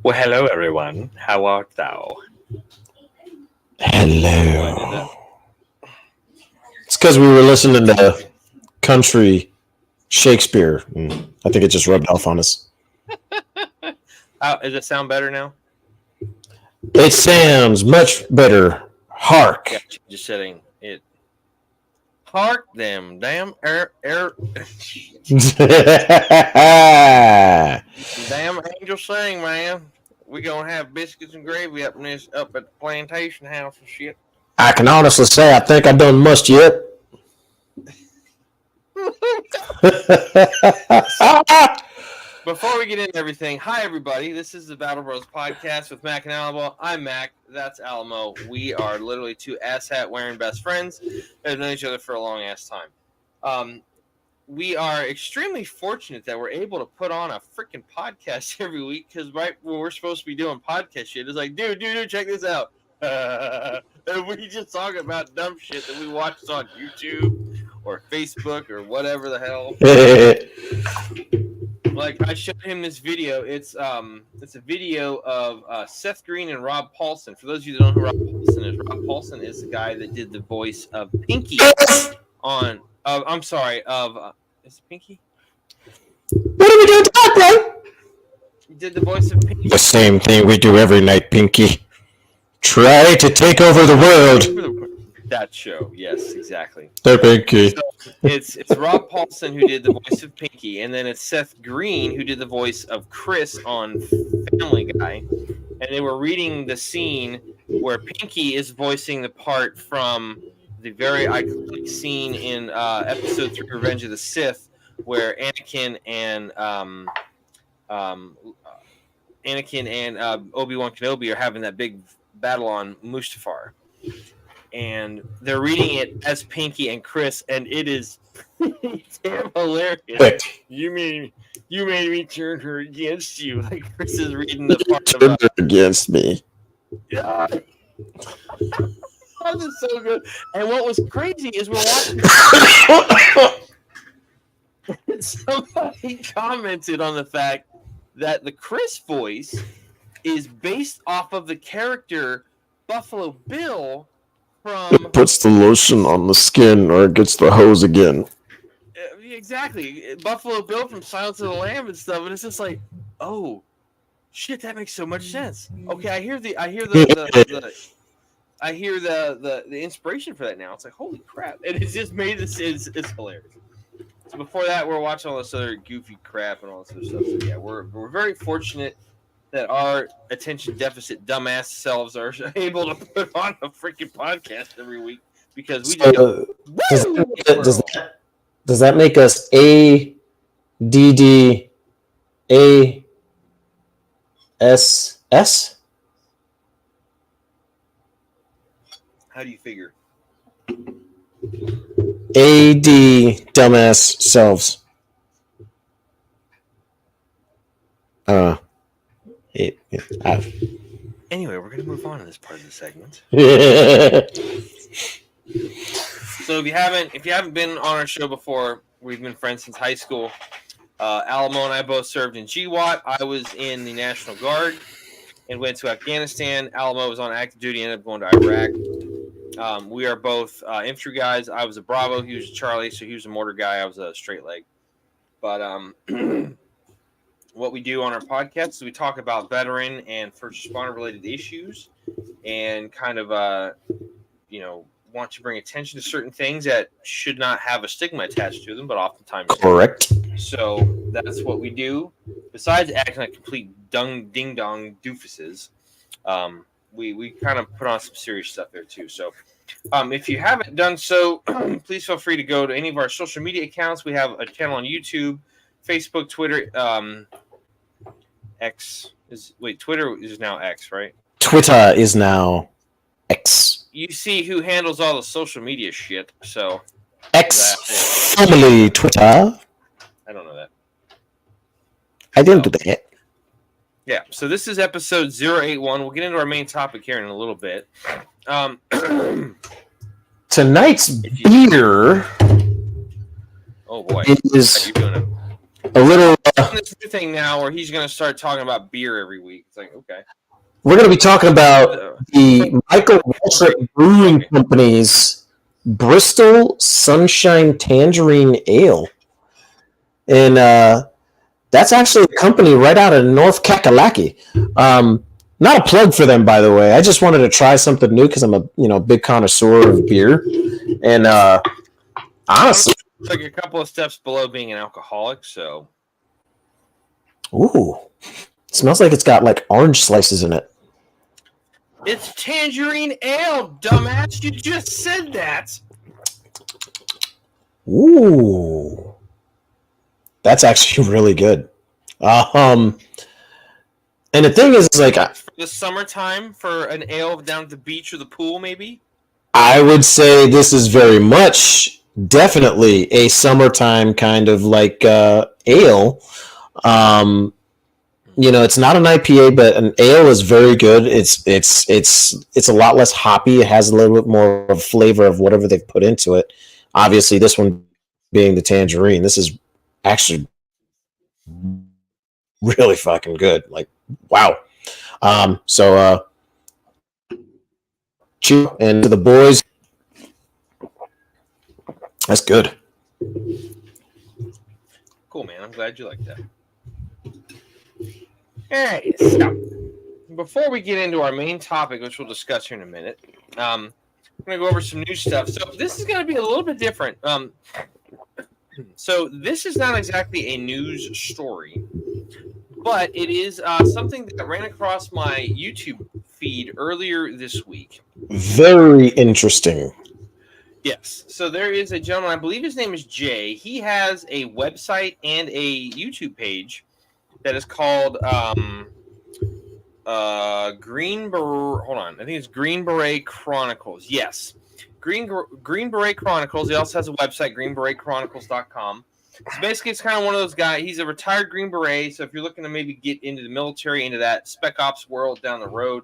Well, hello everyone. How art thou? Hello. It's because we were listening to country Shakespeare. I think it just rubbed off on us. Does it sound better now? It sounds much better. Hark. Yeah, just setting it. Hark them, damn damn angel sing, man. We gonna have biscuits and gravy up at the plantation house and shit. I can honestly say I think I done must yet. Before we get into everything, hi everybody. This is the Battle Bros podcast with Mac and Alamo. I'm Mac. That's Alamo. We are literally two asshat wearing best friends that have known each other for a long ass time. We are extremely fortunate that we're able to put on a freaking podcast every week because right when we're supposed to be doing podcast shit, it's like, dude, check this out. And we just talk about dumb shit that we watched on YouTube or Facebook or whatever the hell. Like I showed him this video. It's a video of Seth Green and Rob Paulsen. For those of you that don't know who Rob Paulsen is the guy that did the voice of Pinky on. Is it Pinky? What are we doing tonight, bro? He did the voice of Pinky. The same thing we do every night, Pinky. Try to take over the world. That show, yes, exactly. The Pinky. So it's Rob Paulsen who did the voice of Pinky, and then it's Seth Green who did the voice of Chris on Family Guy. And they were reading the scene where Pinky is voicing the part from the very iconic scene in Episode 3, Revenge of the Sith, where Anakin and Obi-Wan Kenobi are having that big battle on Mustafar. And they're reading it as Pinky and Chris, and it is damn hilarious. You made me turn her against you. Like Chris is reading the part about against me. Yeah. That is so good. And what was crazy is we're watching. Somebody commented on the fact that the Chris voice is based off of the character Buffalo Bill from. It puts the lotion on the skin, or it gets the hose again. Exactly, Buffalo Bill from Silence of the Lambs and stuff, and it's just like, oh, shit, that makes so much sense. Okay, I hear the inspiration for that now. It's like, holy crap. And it's just made this, it's hilarious. So before that, we're watching all this other goofy crap and all this other stuff. So yeah, we're very fortunate that our attention deficit dumbass selves are able to put on a freaking podcast every week because we just go, does that make us ADDASS? How do you figure? AD dumbass selves. Anyway, we're gonna move on to this part of the segment. So if you haven't been on our show before, we've been friends since high school. Alamo and I both served in GWAT. I was in the National Guard and went to Afghanistan. Alamo was on active duty and ended up going to Iraq. We are both infantry guys. I was a Bravo. He was a Charlie, so he was a mortar guy. I was a straight leg. But what we do on our podcast is we talk about veteran and first responder related issues and kind of, want to bring attention to certain things that should not have a stigma attached to them, but oftentimes correct. So that's what we do. Besides acting like complete ding-dong doofuses, we kind of put on some serious stuff there too. So if you haven't done so, please feel free to go to any of our social media accounts. We have a channel on YouTube, Facebook, Twitter. Twitter is now X, right? Twitter is now X. You see who handles all the social media shit, so X formerly Twitter. I don't know that. I didn't do that. Yeah, so this is episode 081. We'll get into our main topic here in a little bit. Tonight's beer Oh boy. is How you doing? a little this new thing now where he's going to start talking about beer every week. It's like, okay. We're going to be talking about the Michael Waltrip Brewing Company's Bristol Sunshine Tangerine Ale. And that's actually a company right out of North Kakalaki. Not a plug for them, by the way. I just wanted to try something new because I'm a big connoisseur of beer. And honestly, it's like a couple of steps below being an alcoholic, so. Ooh. It smells like it's got like orange slices in it. It's tangerine ale, dumbass. You just said that. Ooh. That's actually really good. And the thing is, like, for the summertime, for an ale down at the beach or the pool, maybe? I would say this is very much, definitely a summertime kind of like ale. It's not an IPA, but an ale is very good. It's a lot less hoppy. It has a little bit more of flavor of whatever they've put into it. Obviously, this one being the tangerine, this is actually really fucking good. Like, wow. Cheers and to the boys. That's good. Cool, man. I'm glad you like that. All right. So, before we get into our main topic, which we'll discuss here in a minute, I'm going to go over some new stuff. So this is going to be a little bit different. So this is not exactly a news story, but it is something that ran across my YouTube feed earlier this week. Very interesting. Yes. So there is a gentleman, I believe his name is Jay. He has a website and a YouTube page that is called Green Beret. Hold on, I think it's Green Beret Chronicles. Yes, Green Beret Chronicles. He also has a website, greenberetchronicles.com. So basically, it's kind of one of those guys. He's a retired Green Beret. So if you're looking to maybe get into the military, into that spec ops world down the road,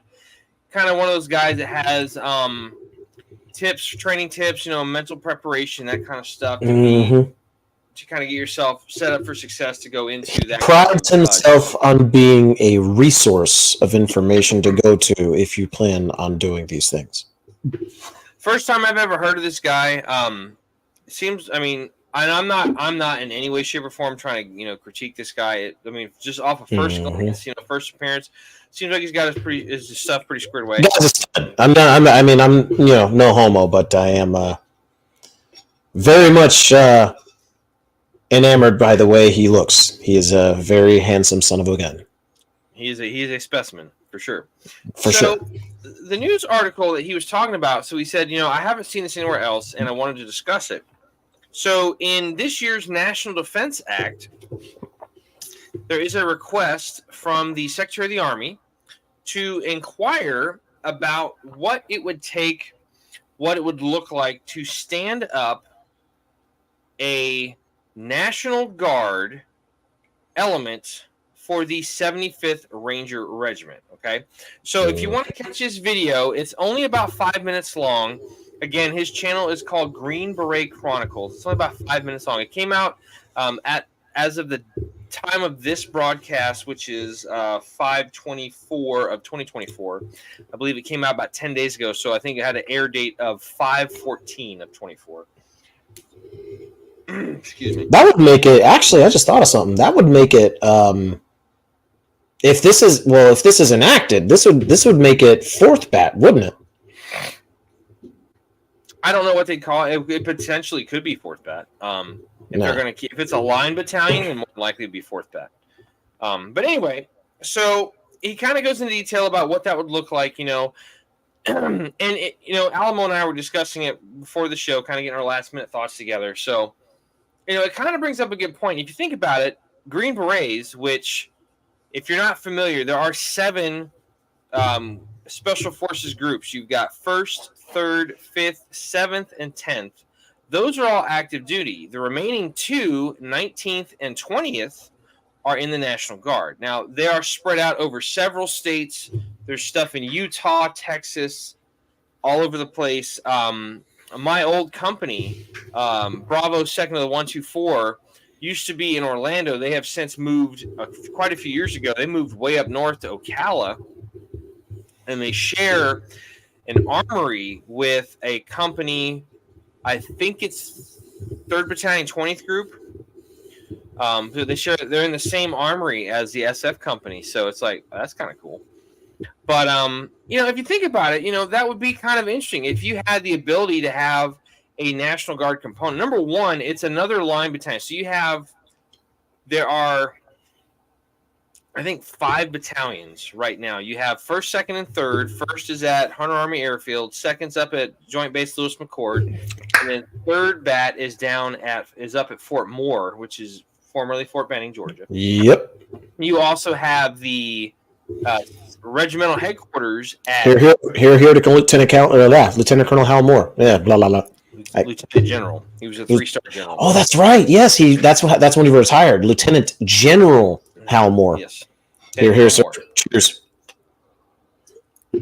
kind of one of those guys that has tips, training tips, mental preparation, that kind of stuff. To kind of get yourself set up for success to go into that. Prides himself on being a resource of information to go to if you plan on doing these things. First time I've ever heard of this guy. Seems, and I'm not in any way, shape, or form trying to critique this guy. Just off of first glance, first appearance, seems like he's got his stuff pretty squared away. I'm no homo, but I am very much enamored by the way he looks. He is a very handsome son of a gun. He's a specimen for sure. For sure. The news article that he was talking about. So he said, I haven't seen this anywhere else, and I wanted to discuss it. So in this year's National Defense Act, there is a request from the Secretary of the Army to inquire about what it would take, what it would look like to stand up a National Guard element for the 75th Ranger Regiment. Okay, so if you want to catch this video, it's only about 5 minutes long. Again, his channel is called Green Beret Chronicles. It's only about 5 minutes long. It came out as of the time of this broadcast, which is 5/24 of 2024. I believe it came out about 10 days ago, so I think it had an air date of 5/14 of 24. Excuse me. That would make it. Actually, I just thought of something. That would make it. If this is enacted, this would make it fourth bat, wouldn't it? I don't know what they call it. It potentially could be fourth bat. They're going to keep, if it's a line battalion, then more likely it'd be fourth bat. But anyway, so he kind of goes into detail about what that would look like, and Alamo and I were discussing it before the show, kind of getting our last minute thoughts together. So, it kind of brings up a good point. If you think about it, Green Berets, which, if you're not familiar, there are 7 Special Forces groups. You've got 1st, 3rd, 5th, 7th, and 10th. Those are all active duty. The remaining 2, 19th and 20th, are in the National Guard. Now, they are spread out over several states. There's stuff in Utah, Texas, all over the place. My old company, Bravo 2nd of the 124, used to be in Orlando. They have since moved quite a few years ago. They moved way up north to Ocala, and they share an armory with a company. I think it's 3rd Battalion 20th Group. They're in the same armory as the SF company, so it's like that's kind of cool. But if you think about it, that would be kind of interesting if you had the ability to have a National Guard component. Number one, it's another line battalion. So there are, I think, 5 battalions right now. You have 1st, 2nd, and 3rd. 1st is at Hunter Army Airfield. 2nd's up at Joint Base Lewis McChord, and then 3rd Bat is up at Fort Moore, which is formerly Fort Benning, Georgia. Yep. You also have the regimental headquarters at here to Lieutenant Colonel Hal Moore. Yeah, blah blah blah. Lieutenant General. He was a 3-star general. Oh, that's right. Yes, that's when he retired. Lieutenant General Hal Moore. Yes. Here, sir. Cheers.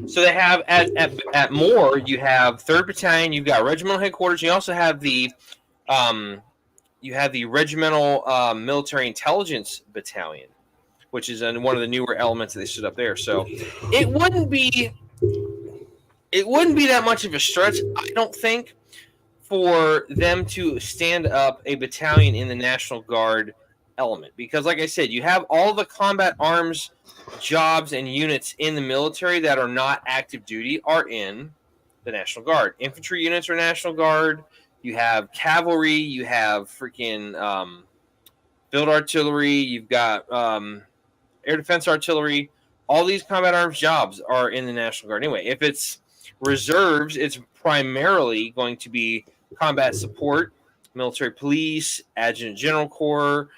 So they have at Moore, you have 3rd Battalion, you've got regimental headquarters, you also have the regimental military intelligence battalion, which is one of the newer elements that they stood up there. So it wouldn't be that much of a stretch, I don't think, for them to stand up a battalion in the National Guard element. Because like I said, you have all the combat arms jobs and units in the military that are not active duty are in the National Guard. Infantry units are National Guard. You have cavalry. You have freaking field artillery. You've got air defense artillery. All these combat arms jobs are in the National Guard. Anyway, if it's reserves, it's primarily going to be combat support, military police, adjutant general corps,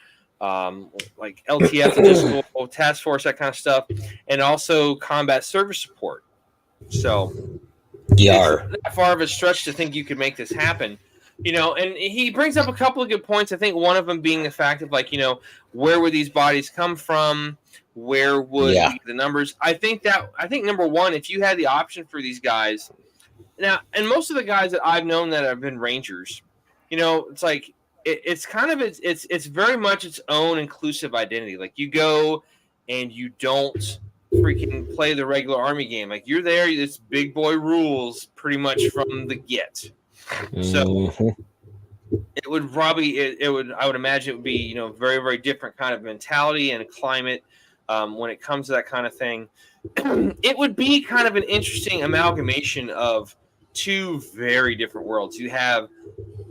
like LTF, logistical task force, that kind of stuff, and also combat service support. So it's not far of a stretch to think you could make this happen. And he brings up a couple of good points. I think one of them being the fact of where would these bodies come from? Where would the numbers? I think number one, if you had the option for these guys now, and most of the guys that I've known that have been Rangers, it's like it's kind of it's very much its own inclusive identity. Like you go and you don't freaking play the regular Army game. Like you're there, it's big boy rules pretty much from the get. So it would probably I would imagine it would be very, very different kind of mentality and climate when it comes to that kind of thing. It would be kind of an interesting amalgamation of two very different worlds. You have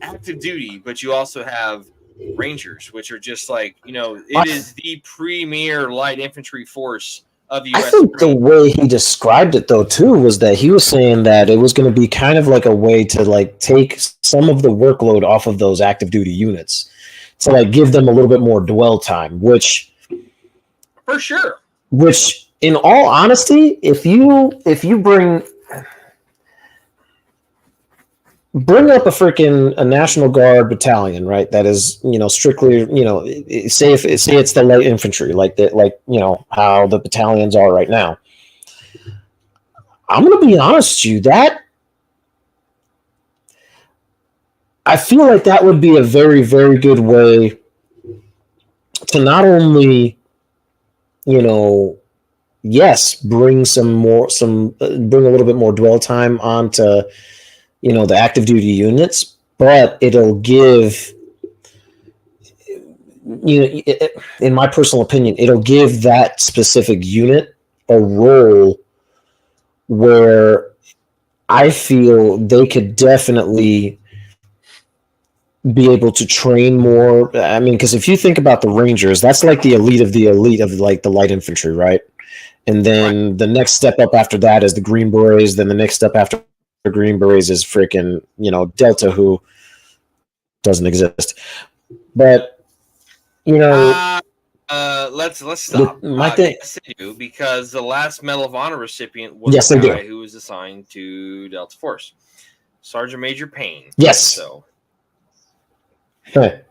active duty, but you also have Rangers, which are just like it is the premier light infantry force of U.S. I think the way he described it, though, too, was that he was saying that it was going to be kind of like a way to take some of the workload off of those active duty units to give them a little bit more dwell time, which for sure. Which, in all honesty, if you bring up a National Guard battalion, right? That is, strictly, say it's the light infantry, how the battalions are right now. I'm going to be honest with you, that I feel like that would be a very, very good way to not only, bring bring a little bit more dwell time onto the active duty units, but it'll give, in my personal opinion, it'll give that specific unit a role where I feel they could definitely be able to train more. I mean, because if you think about the Rangers, that's like the elite of the light infantry, right? And then the next step up after that is the Green Berets. Then the next step after the Green Berets is freaking, Delta, who doesn't exist. But, let's stop. My thing, yes, they do, because the last Medal of Honor recipient was the guy who was assigned to Delta Force, Sergeant Major Payne. Yes. So, and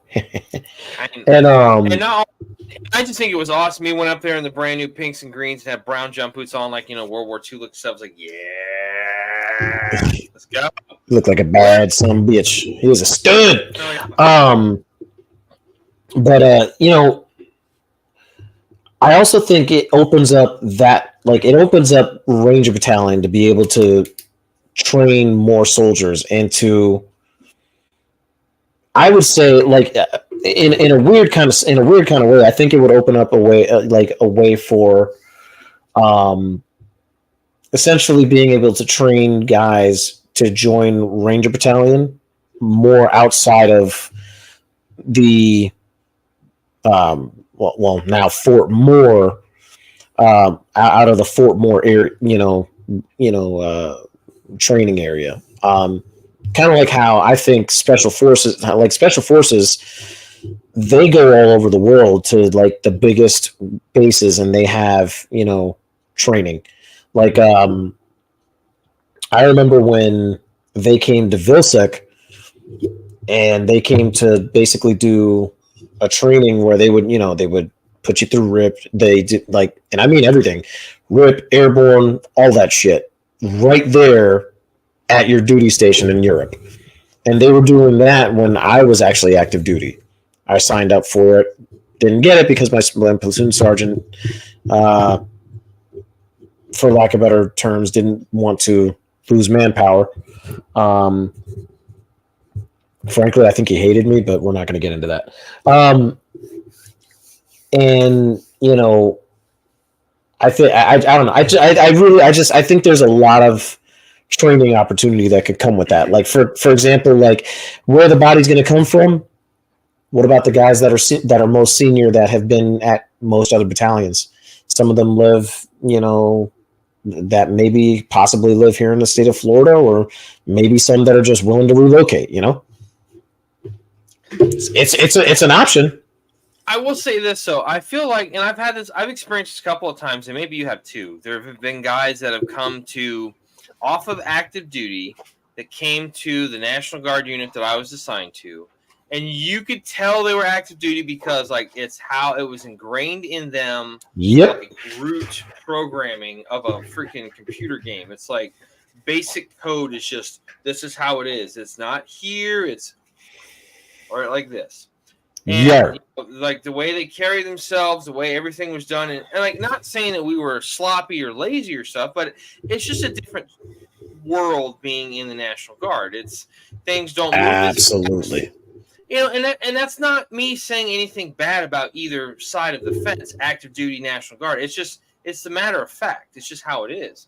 I just think it was awesome. He went up there in the brand new pinks and greens and had brown jump boots on, World War II look stuff. I was like, yeah, let's go. Looked like a bad son of a bitch. He was a stud. But I also think it opens up Ranger Battalion to be able to train more soldiers and to, I would say, in a weird kind of way. I think it would open up a way for um, essentially being able to train guys to join Ranger Battalion more outside of the now Fort Moore, out of the Fort Moore area, training area. Kind of like how I think special forces, they go all over the world to like the biggest bases, and they have training. Like I remember when they came to Vilsec, and they came to basically do a training where they would put you through RIP. They did and I mean everything, RIP, airborne, all that shit, right there at your duty station in Europe. And they were doing that when I was actually active duty. I signed up for it, didn't get it because my platoon sergeant, for lack of better terms, didn't want to lose manpower. Frankly, I think he hated me, but we're not going to get into that. And I think I don't know. I think there's a lot of training opportunity that could come with that. Like for example, like where the body's going to come from. What about the guys that are most senior that have been at most other battalions? Some of them live, that maybe possibly live here in the state of Florida, or maybe some that are just willing to relocate. It's an option. I will say this, though. I feel like, and I've experienced this a couple of times, and maybe you have too. There have been guys that have come off of active duty that came to the National Guard unit that I was assigned to, and you could tell they were active duty because, it's how it was ingrained in them. Yep. Root programming of a freaking computer game. It's like basic code is just, this is how it is. It's not here. It's or like this. And like the way they carry themselves, the way everything was done, and not saying that we were sloppy or lazy or stuff, but it's just a different world being in the National Guard. It's things don't move absolutely. And that's not me saying anything bad about either side of the fence, active duty, National Guard. It's the matter of fact. It's just how it is.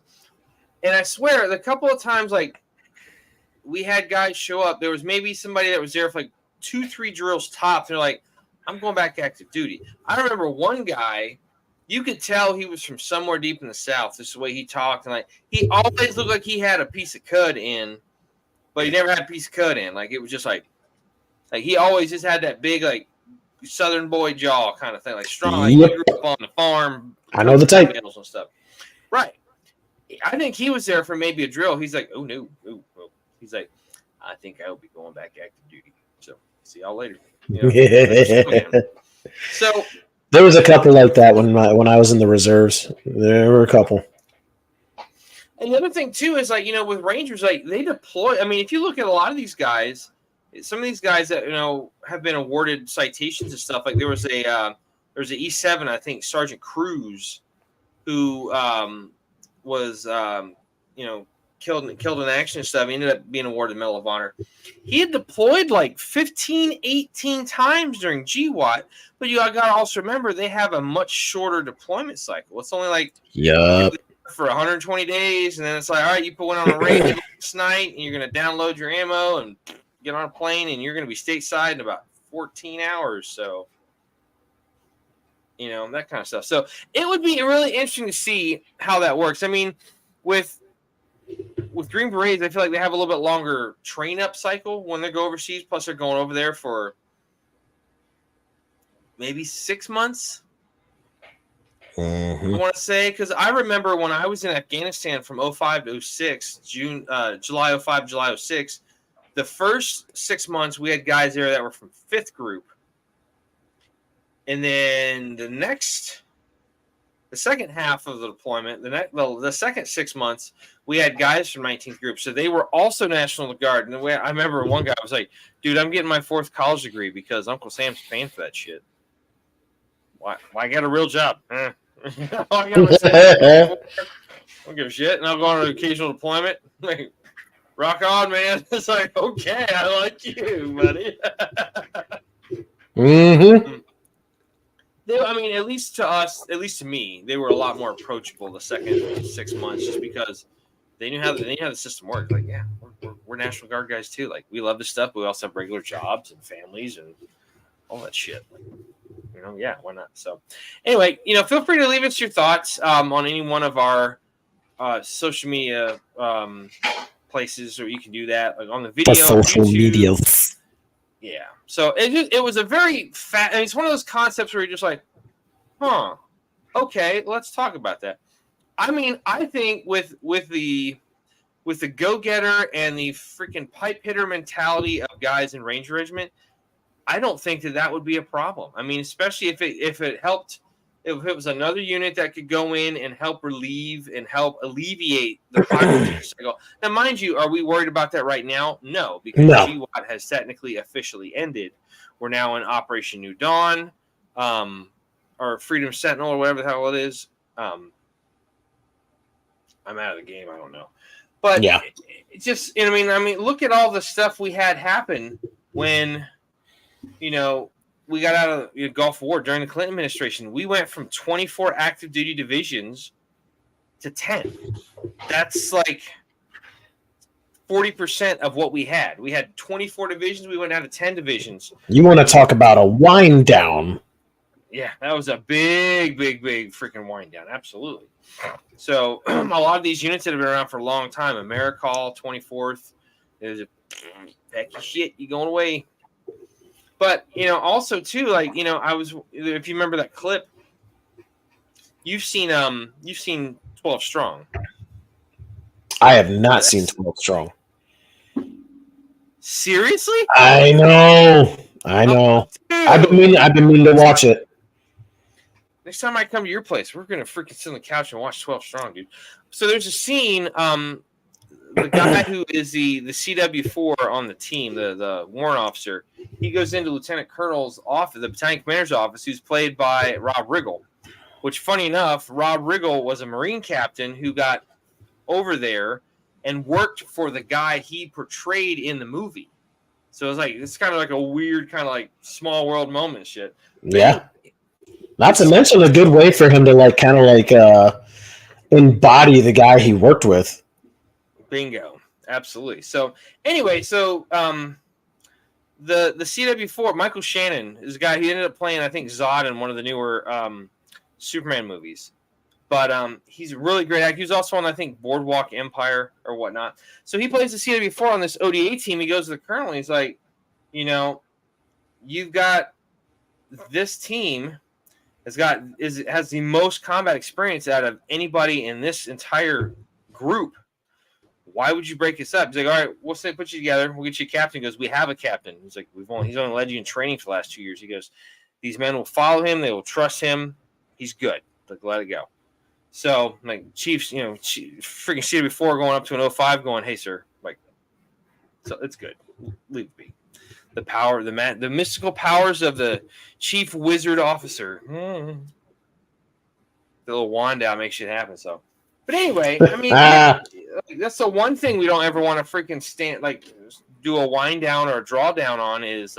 And I swear, the couple of times we had guys show up, there was maybe somebody that was there for 2-3 drills top. They're like, I'm going back to active duty. I remember one guy, you could tell he was from somewhere deep in the South. Just the way he talked, and he always looked like he had a piece of cud in, but he never had a piece of cud in. It was just like he always just had that big Southern boy jaw kind of thing, strong. He grew up on the farm. I know the type. And stuff. Right. I think he was there for maybe a drill. He's like, oh no. He's like, I think I'll be going back active duty. So see y'all later. So there was a couple like that when I was in the reserves. There were a couple. And the other thing too is with Rangers, they deploy. I mean, if you look at a lot of these guys, some of these guys that have been awarded citations and stuff. There was a E7, I think, Sergeant Cruz, who was killed in action and stuff. He ended up being awarded the Medal of Honor. He had deployed 15, 18 times during GWOT, but you got to also remember they have a much shorter deployment cycle. It's only for 120 days, and then it's all right, you put one on a range last night, and you're going to download your ammo and get on a plane, and you're going to be stateside in about 14 hours. So, that kind of stuff. So it would be really interesting to see how that works. I mean, with Green Berets, I feel like they have a little bit longer train-up cycle when they go overseas. Plus, they're going over there for maybe 6 months. Mm-hmm. I want to say, because I remember when I was in Afghanistan from 05 to 06, July 05, July 06, the first 6 months we had guys there that were from 5th group. And then the next The second half of the deployment, the second 6 months, we had guys from 19th Group, so they were also National Guard. And I remember one guy was like, "Dude, I'm getting my 4th college degree because Uncle Sam's paying for that shit. Why I got a real job? I got my I don't give a shit, and I'll go on an occasional deployment. Like, rock on, man." It's like, okay, I like you, buddy. Mm-hmm. I mean, at least to us, at least to me, they were a lot more approachable the second 6 months, just because they knew how the system worked. Like, yeah, we're National Guard guys too. Like, we love this stuff, but we also have regular jobs and families and all that shit. Like, yeah, why not? So, anyway, feel free to leave us your thoughts on any one of our social media places, or you can do that like on the video. Social media. Yeah. So it was a very it's one of those concepts where you're just like, huh, okay, let's talk about that. I mean, I think with the go-getter and the freaking pipe hitter mentality of guys in Ranger Regiment, I don't think that would be a problem. I mean, especially if it helped. If it was another unit that could go in and help relieve and help alleviate the fire cycle. Now, mind you, are we worried about that right now? No, because GWOT has technically officially ended. We're now in Operation New Dawn, or Freedom Sentinel, or whatever the hell it is. I'm out of the game. I don't know. But yeah, it just, I mean, look at all the stuff we had happen when, we got out of the Gulf War during the Clinton administration. We went from 24 active duty divisions to 10. That's like 40% of what we had. We had 24 divisions. We went down to 10 divisions. You want to talk about a wind down? Yeah, that was a big freaking wind down. Absolutely. So a lot of these units that have been around for a long time, AmeriCall, 24th, there's a heck of shit. You going away? But, also, too, like, if you remember that clip, you've seen 12 Strong. I have not seen 12 Strong. Seriously? I know. Oh, I've been meaning to watch it. Next time I come to your place, we're going to freaking sit on the couch and watch 12 Strong, dude. So there's a scene, the guy who is the CW4 on the team, the warrant officer, he goes into Lieutenant Colonel's office, the battalion commander's office, who's played by Rob Riggle. Which, funny enough, Rob Riggle was a Marine captain who got over there and worked for the guy he portrayed in the movie. So it's kind of like a weird kind of like small world moment shit. Yeah. Not to mention a good way for him to embody the guy he worked with. Bingo. Absolutely. So anyway, the CW4, Michael Shannon is a guy who ended up playing, I think, Zod in one of the newer Superman movies. But he's a really great actor. He was also on, I think, Boardwalk Empire or whatnot. So he plays the CW4 on this ODA team. He goes to the colonel and he's like, you've got this team has the most combat experience out of anybody in this entire group. Why would you break this up? He's like, all right, we'll put you together. We'll get you a captain. He goes, we have a captain. He's like, he's only led you in training for the last 2 years. He goes, these men will follow him. They will trust him. He's good. Like, let it go. So, like, Chiefs, freaking CW4 going up to an 05 going, hey, sir. Like, so it's good. Leave it be. The power, the mystical powers of the chief wizard officer. The little wand out makes shit happen, so. But anyway, I mean, that's the one thing we don't ever want to freaking do a wind down or a drawdown on is,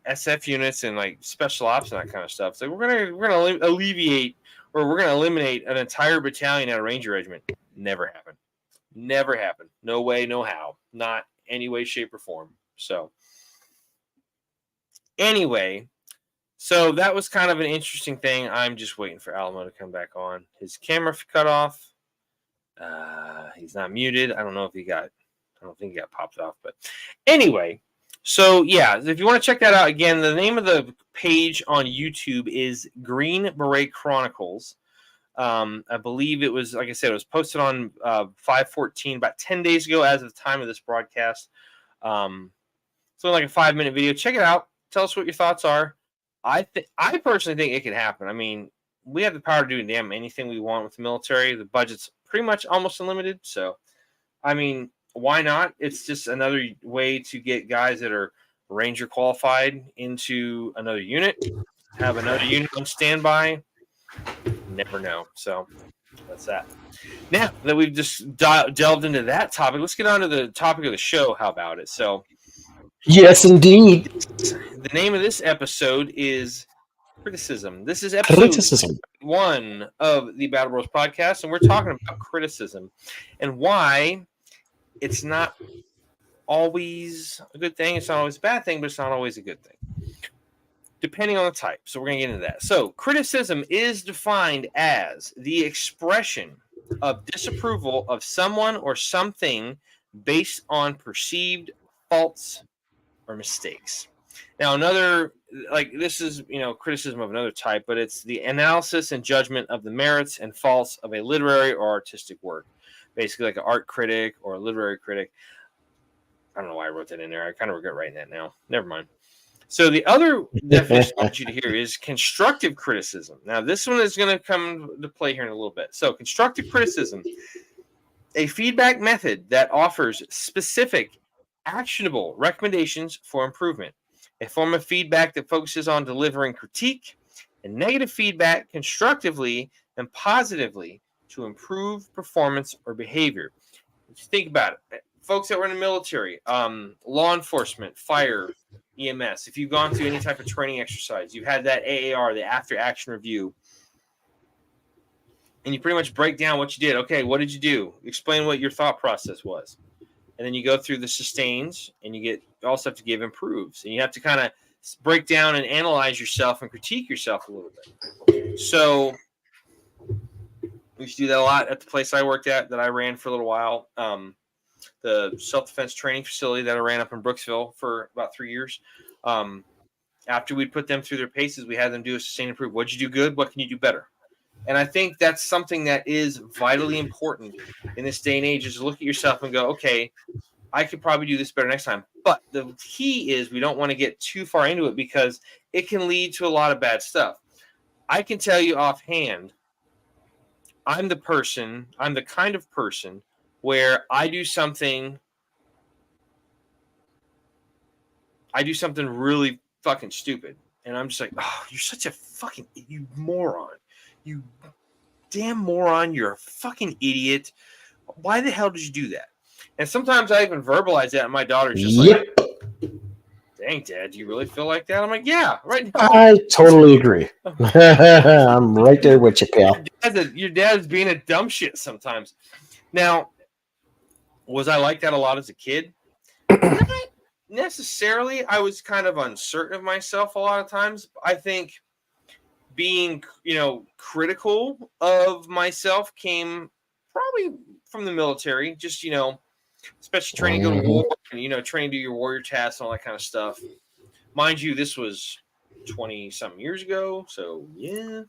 SF units and like special ops and that kind of stuff. So we're gonna alleviate or we're gonna eliminate an entire battalion at a Ranger regiment. Never happened. Never happened. No way, no how. Not any way, shape, or form. So anyway. So that was kind of an interesting thing. I'm just waiting for Alamo to come back on. His camera cut off. He's not muted. I don't think he got popped off. But anyway, so yeah, if you want to check that out again, the name of the page on YouTube is Green Beret Chronicles. I believe it was, like I said, it was posted on 5/14 about 10 days ago as of the time of this broadcast. So like a 5-minute video. Check it out. Tell us what your thoughts are. I personally think it could happen. I mean, we have the power to do damn anything we want with the military. The budget's pretty much almost unlimited. So, I mean, why not? It's just another way to get guys that are Ranger qualified into another unit, have another unit on standby. Never know. So that's that. Now that we've just delved into that topic, let's get on to the topic of the show. How about it? So, yes, indeed. The name of this episode is Criticism. This is episode Criticism. 1 of the Battle Bros podcast, and we're talking about criticism and why it's not always a good thing. It's not always a bad thing, but it's not always a good thing, depending on the type. So we're going to get into that. So criticism is defined as the expression of disapproval of someone or something based on perceived faults or mistakes. Now, this is, criticism of another type, but it's the analysis and judgment of the merits and faults of a literary or artistic work. Basically like an art critic or a literary critic. I don't know why I wrote that in there. I kind of regret writing that now. Never mind. So the other definition I want you to hear is constructive criticism. Now, this one is going to come to play here in a little bit. So constructive criticism, a feedback method that offers specific, actionable recommendations for improvement. A form of feedback that focuses on delivering critique and negative feedback constructively and positively to improve performance or behavior. Just think about it. Folks that were in the military, law enforcement, fire, EMS, if you've gone through any type of training exercise, you've had that AAR, the after action review, and you pretty much break down what you did. Okay, what did you do? Explain what your thought process was. And then you go through the sustains, and you also have to give improves. And you have to kind of break down and analyze yourself and critique yourself a little bit. So we used to do that a lot at the place I worked at that I ran for a little while. The self-defense training facility that I ran up in Brooksville for about 3 years. After we'd put them through their paces, we had them do a sustain improve. What'd you do good? What can you do better? And I think that's something that is vitally important in this day and age, is to look at yourself and go, okay, I could probably do this better next time. But the key is we don't want to get too far into it because it can lead to a lot of bad stuff. I can tell you offhand, I'm the kind of person where I do something really fucking stupid. And I'm just like, oh, you're such a fucking, you moron. You damn moron. You're a fucking idiot. Why the hell did you do that? And sometimes I even verbalize that, and my daughter's just like, dang, Dad, do you really feel like that? I'm like, yeah, right now. I totally agree. I'm right there with you, pal. Your dad's being a dumb shit sometimes. Now, was I like that a lot as a kid? Not necessarily. I was kind of uncertain of myself a lot of times. I think being, critical of myself came probably from the military. Just, especially training to go to war and, training to do your warrior tasks and all that kind of stuff. Mind you, this was 20-something years ago. So, yeah.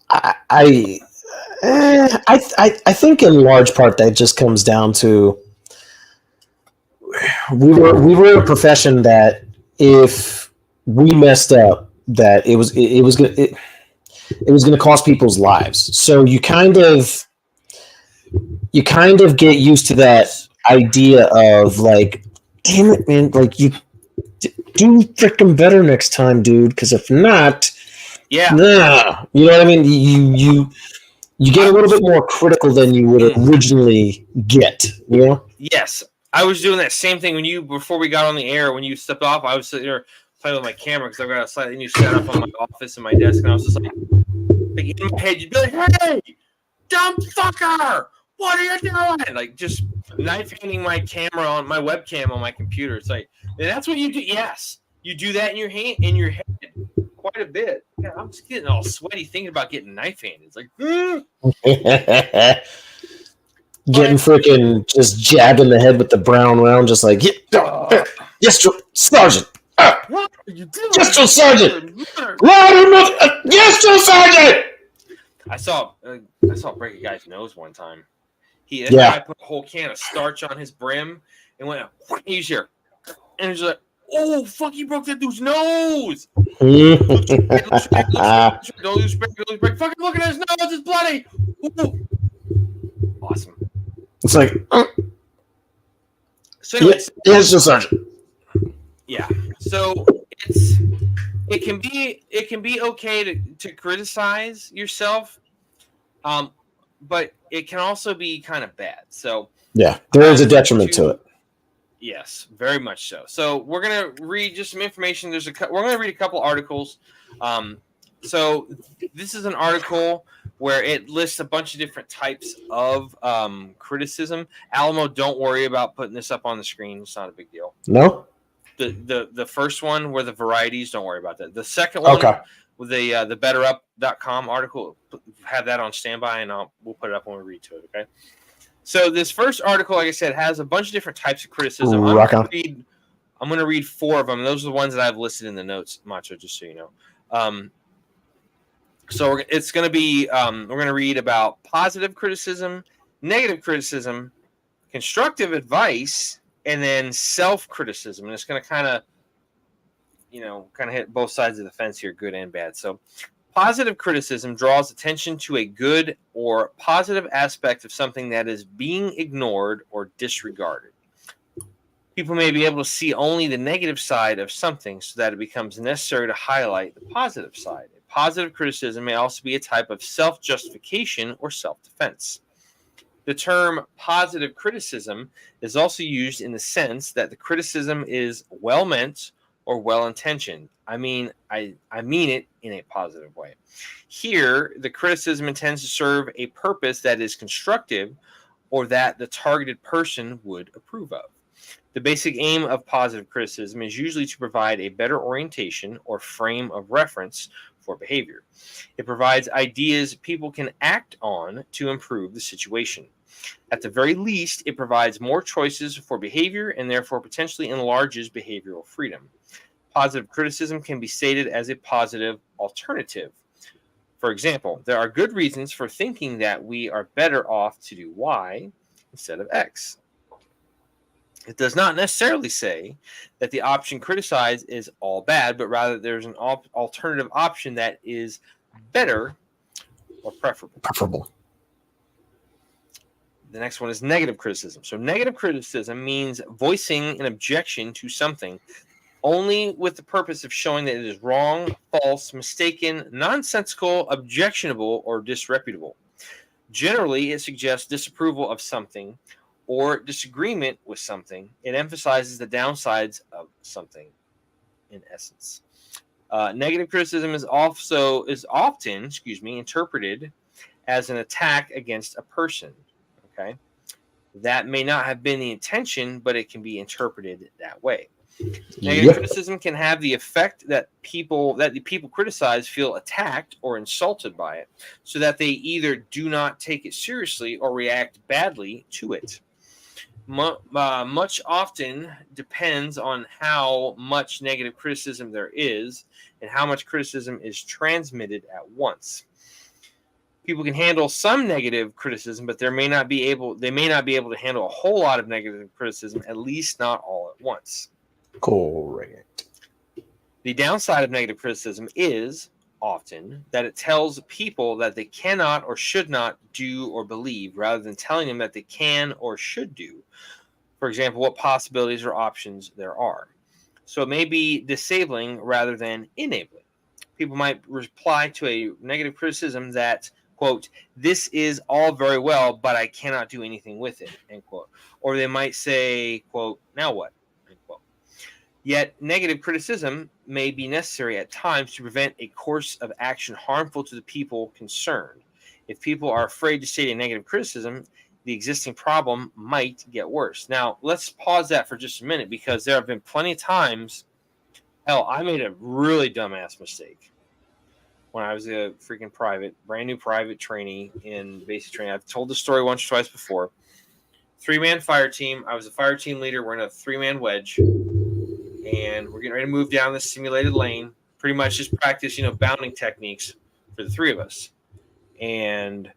I think in large part that just comes down to we were a profession that if we messed up, that it was going to cost people's lives. So you kind of get used to that idea of like, damn it, man, like you do freaking better next time, dude. Because if not, nah, you know what I mean. You get a little bit more critical than you would originally get. Yes, I was doing that same thing before we got on the air. When you stepped off, I was sitting there playing with my camera because I've got a slightly new setup on my office and my desk, and I was just like in my head, you'd be like, "Hey, dumb fucker, what are you doing?" Like just knife handing my camera on my webcam on my computer. It's like, and that's what you do. Yes, you do that in your head quite a bit. Yeah, I'm just getting all sweaty thinking about getting knife handed. It's like, getting freaking just jabbed in the head with the brown round, just like, yes, Sergeant. What are you doing? Yes, Sergeant. Yes, Sergeant. I saw break a guy's nose one time. I put a whole can of starch on his brim and went, "He's here," and he's like, Oh, fuck, he broke that dude's nose. It's Don't lose break. Fucking look at his nose. It's bloody. Ooh. Awesome. like, So anyways, yes, Sergeant. Yeah. So it can be okay to criticize yourself, but it can also be kind of bad. So Yeah, there is a detriment to it. Yes, very much so. So we're gonna read just some information. We're gonna read a couple articles. So this is an article where it lists a bunch of different types of criticism. Alamo, don't worry about putting this up on the screen. It's not a big deal. No. The first one were the varieties. Don't worry about that. The second one, okay, with the betterup.com article, have that on standby, and we'll put it up when we read to it. Okay. So this first article, like I said, has a bunch of different types of criticism. I'm going to read 4 of them. And those are the ones that I've listed in the notes, Macho, just so you know. So it's going to be we're going to read about positive criticism, negative criticism, constructive advice, and then self-criticism. And it's going to kind of hit both sides of the fence here, good and bad. So positive criticism draws attention to a good or positive aspect of something that is being ignored or disregarded. People may be able to see only the negative side of something so that it becomes necessary to highlight the positive side. Positive criticism may also be a type of self-justification or self-defense. The term positive criticism is also used in the sense that the criticism is well-meant or well-intentioned. I mean it in a positive way. Here, the criticism intends to serve a purpose that is constructive or that the targeted person would approve of. The basic aim of positive criticism is usually to provide a better orientation or frame of reference for behavior. It provides ideas people can act on to improve the situation. At the very least, it provides more choices for behavior and therefore potentially enlarges behavioral freedom. Positive criticism can be stated as a positive alternative. For example, there are good reasons for thinking that we are better off to do Y instead of X. It does not necessarily say that the option criticized is all bad, but rather there's an alternative option that is better or preferable. The next one is negative criticism. So negative criticism means voicing an objection to something only with the purpose of showing that it is wrong, false, mistaken, nonsensical, objectionable, or disreputable. Generally, it suggests disapproval of something or disagreement with something. It emphasizes the downsides of something, in essence. Negative criticism is often interpreted as an attack against a person. Okay, that may not have been the intention, but it can be interpreted that way. Negative criticism can have the effect that the people criticized feel attacked or insulted by it, so that they either do not take it seriously or react badly to it. Much often depends on how much negative criticism there is and how much criticism is transmitted at once. People can handle some negative criticism, but they may not be able to handle a whole lot of negative criticism, at least not all at once. Correct. The downside of negative criticism is often that it tells people that they cannot or should not do or believe, rather than telling them that they can or should do. For example, what possibilities or options there are. So it may be disabling rather than enabling. People might reply to a negative criticism that, quote, "This is all very well, but I cannot do anything with it," end quote. Or they might say, quote, "Now what?" end quote. Yet negative criticism may be necessary at times to prevent a course of action harmful to the people concerned. If people are afraid to state a negative criticism, the existing problem might get worse. Now, let's pause that for just a minute, because there have been plenty of times, hell, I made a really dumbass mistake when I was a freaking brand new private trainee in basic training. I've told the story once or twice before. 3-man fire team. I was a fire team leader. We're in a 3-man wedge, and we're getting ready to move down this simulated lane. Pretty much just practice, bounding techniques for the 3 of us. And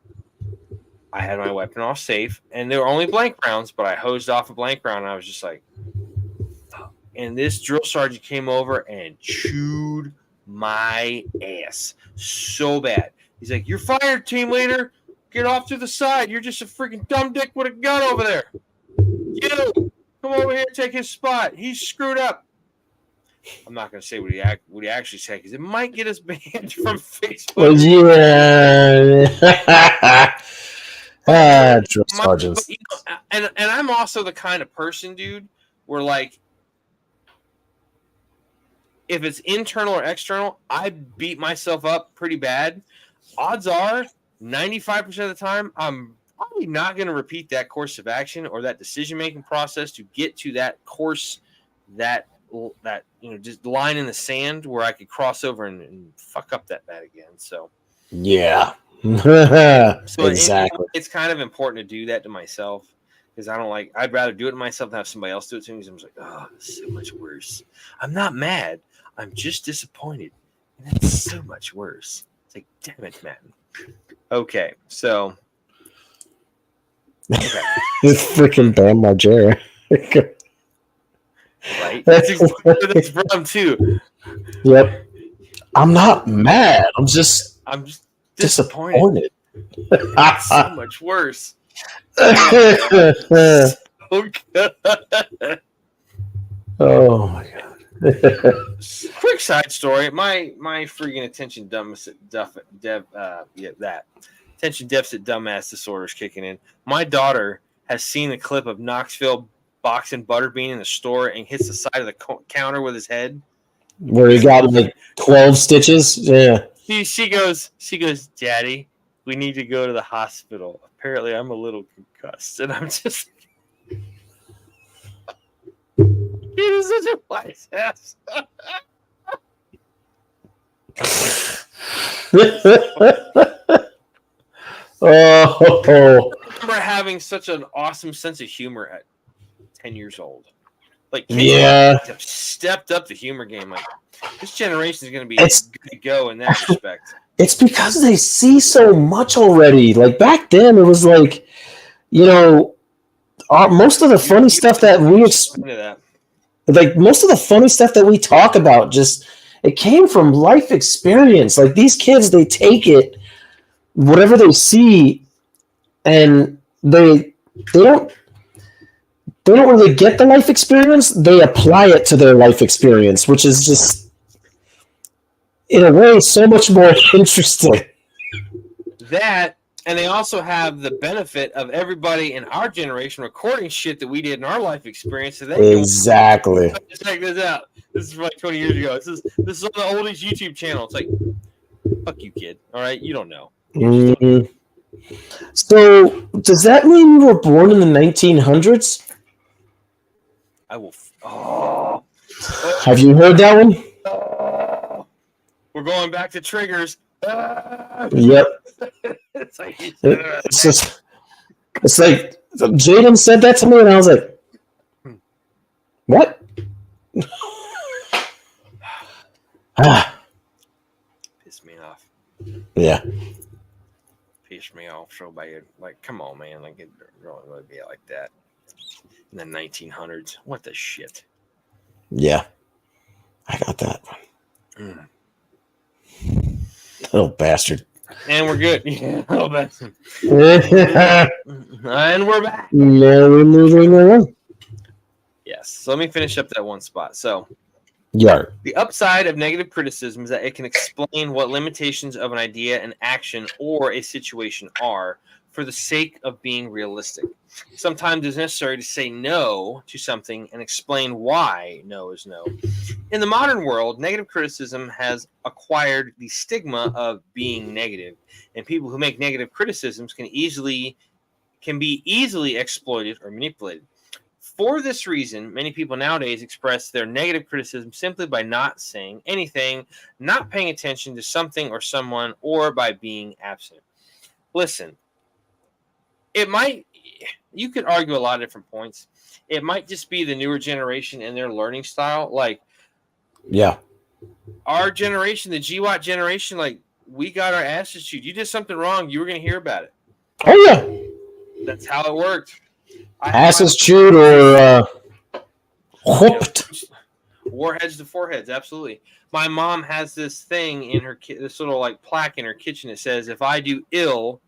I had my weapon off safe, and they were only blank rounds, but I hosed off a blank round, and I was just like, fuck, And this drill sergeant came over and chewed my ass so bad. He's like, "You're fired, team leader. Get off to the side. You're just a freaking dumb dick with a gun over there. You come over here and take his spot. He's screwed up." I'm not going to say what he actually said because it might get us banned from Facebook. Well, yeah. Drill sergeants. And I'm also the kind of person, dude, where like if it's internal or external, I beat myself up pretty bad. Odds are 95% of the time I'm probably not going to repeat that course of action or that decision-making process to get to that course, that just line in the sand where I could cross over and fuck up that bad again. So yeah. Exactly. It's kind of important to do that to myself because I'd rather do it to myself than have somebody else do it to me because I'm just like, oh, this is so much worse. I'm not mad. I'm just disappointed. And that's so much worse. It's like, damn it, man. Okay, so. Okay. This freaking Bam Margera. Right? That's exactly what that's from, too. Yep. I'm not mad. I'm just disappointed. It's so much worse. So good. Oh, my God. Quick side story. My freaking attention deficit dumbass disorder is kicking in. My daughter has seen the clip of Knoxville boxing Butterbean in the store and hits the side of the counter with his head. Where he got like 12 stitches? Yeah. She goes, "Daddy, we need to go to the hospital. Apparently I'm a little concussed." And I'm just he is such a wise ass. Oh. I remember having such an awesome sense of humor at 10 years old. Like, yeah, have stepped up the humor game. Like, this generation is going to be good to go in that respect. It's because they see so much already. Like, back then, it was like, most of the funny stuff that most of the funny stuff that we talk about, it came from life experience. Like, these kids, they take it, whatever they see, and they don't really get the life experience. They apply it to their life experience, which is just, in a way, so much more interesting. That, and they also have the benefit of everybody in our generation recording shit that we did in our life experience. So they exactly. Check this out. This is like 20 years ago. This is on the oldest YouTube channel. It's like, fuck you, kid. All right, you don't know. Mm-hmm. So, does that mean you were born in the 1900s? I will. Oh. Have you heard that one? Oh. We're going back to triggers. Yep. It's like Jaden said that to me, and I was like, "What?" Pissed me off. Yeah. Pissed me off so bad. Like, come on, man. Like, it really be like that in the 1900s. What the shit? Yeah. I got that one. Little bastard. And we're good. Yeah, little bastard. And we're back. Now we're moving along. Yes. So let me finish up that one spot. So, the upside of negative criticism is that it can explain what limitations of an idea, an action, or a situation are for the sake of being realistic. Sometimes it's necessary to say no to something and explain why no is no. In the modern world, negative criticism has acquired the stigma of being negative, and people who make negative criticisms can be easily exploited or manipulated. For this reason, many people nowadays express their negative criticism simply by not saying anything, not paying attention to something or someone, or by being absent. Listen, you could argue a lot of different points. It might just be the newer generation and their learning style. Like, yeah, our generation, the GWAT generation, like, we got our asses chewed. You did something wrong, you were going to hear about it. Oh, yeah. That's how it worked. Asses chewed or whooped. Warheads to foreheads, absolutely. My mom has this thing in her this little like plaque in her kitchen that says, "If I do ill,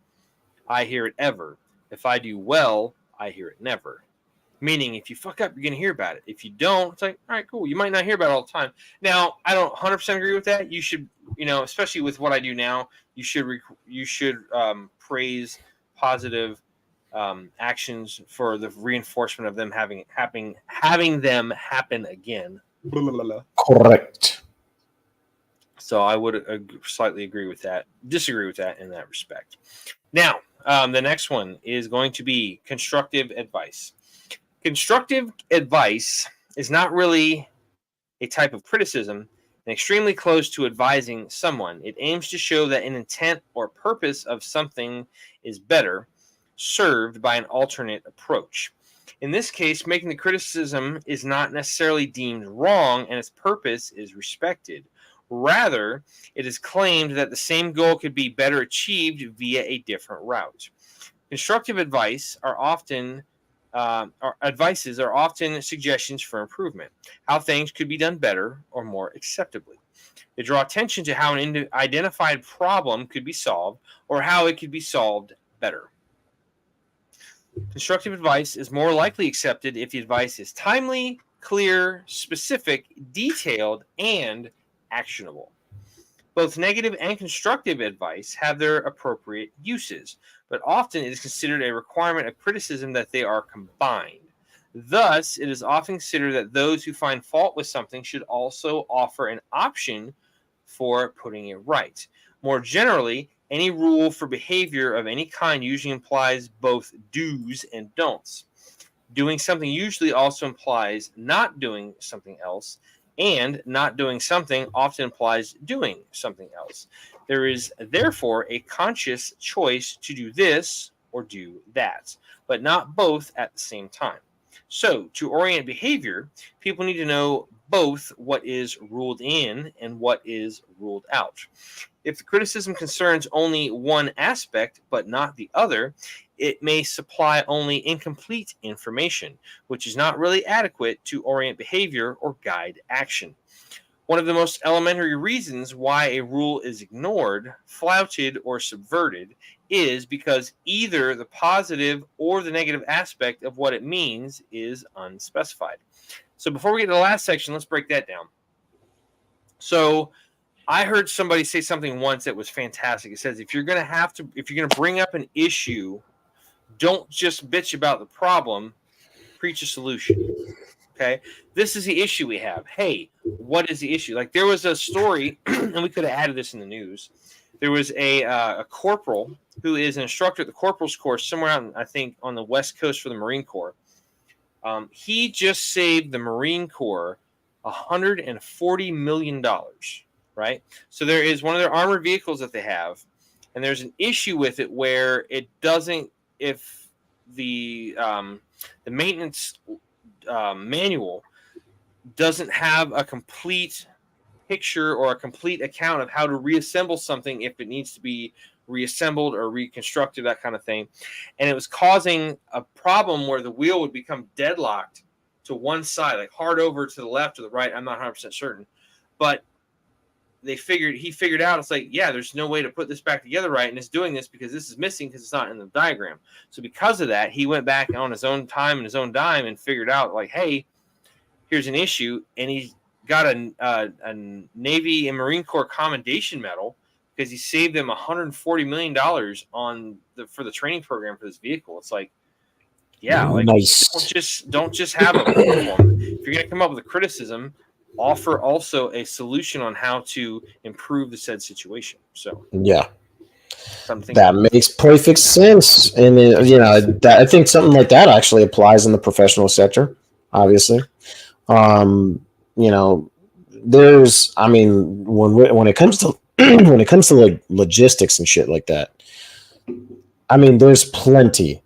I hear it ever. If I do well, I hear it never." Meaning, if you fuck up, you're gonna hear about it. If you don't, it's like, all right, cool. You might not hear about it all the time. Now, I don't 100% agree with that. You should, especially with what I do now, you should praise positive actions for the reinforcement of them having them happen again. Correct. So I would slightly disagree with that in that respect. Now, the next one is going to be constructive advice. Constructive advice is not really a type of criticism and extremely close to advising someone. It aims to show that an intent or purpose of something is better served by an alternate approach. In this case, making the criticism is not necessarily deemed wrong and its purpose is respected. Rather, it is claimed that the same goal could be better achieved via a different route. Constructive advices are often suggestions for improvement, how things could be done better or more acceptably. They draw attention to how an identified problem could be solved or how it could be solved better. Constructive advice is more likely accepted if the advice is timely, clear, specific, detailed, and actionable. Both negative and constructive advice have their appropriate uses, but often it is considered a requirement of criticism that they are combined. Thus, it is often considered that those who find fault with something should also offer an option for putting it right. More generally, any rule for behavior of any kind usually implies both do's and don'ts. Doing something usually also implies not doing something else, and not doing something often implies doing something else. There is therefore a conscious choice to do this or do that, but not both at the same time. So, to orient behavior, people need to know both what is ruled in and what is ruled out. If the criticism concerns only one aspect but not the other, it may supply only incomplete information, which is not really adequate to orient behavior or guide action. One of the most elementary reasons why a rule is ignored, flouted, or subverted is because either the positive or the negative aspect of what it means is unspecified. So before we get to the last section, let's break that down. So I heard somebody say something once that was fantastic. It says, if you're going to bring up an issue, don't just bitch about the problem, preach a solution. Okay, this is the issue we have. Hey, what is the issue? Like, there was a story, and we could have added this in the news. There was a corporal who is an instructor at the corporal's course somewhere out, I think, on the West Coast for the Marine Corps. He just saved the Marine Corps $140 million, right? So there is one of their armored vehicles that they have, and there's an issue with it where it doesn't, if the maintenance manual doesn't have a complete picture or a complete account of how to reassemble something if it needs to be reassembled or reconstructed, that kind of thing. And it was causing a problem where the wheel would become deadlocked to one side, like hard over to the left or the right. I'm not 100% certain. But he figured out, it's like, yeah, there's no way to put this back together right, and it's doing this because this is missing because it's not in the diagram. So because of that, he went back on his own time and his own dime and figured out, like, hey, here's an issue, and he got a Navy and Marine Corps Commendation Medal because he saved them $140 million for the training program for this vehicle. It's like, yeah, like, nice. Don't just have a problem. If you're going to come up with a criticism, offer also a solution on how to improve the said situation. So yeah, that makes perfect sense. And I think something like that actually applies in the professional sector. Obviously, there's, I mean, when it comes to like logistics and shit like that, I mean, there's plenty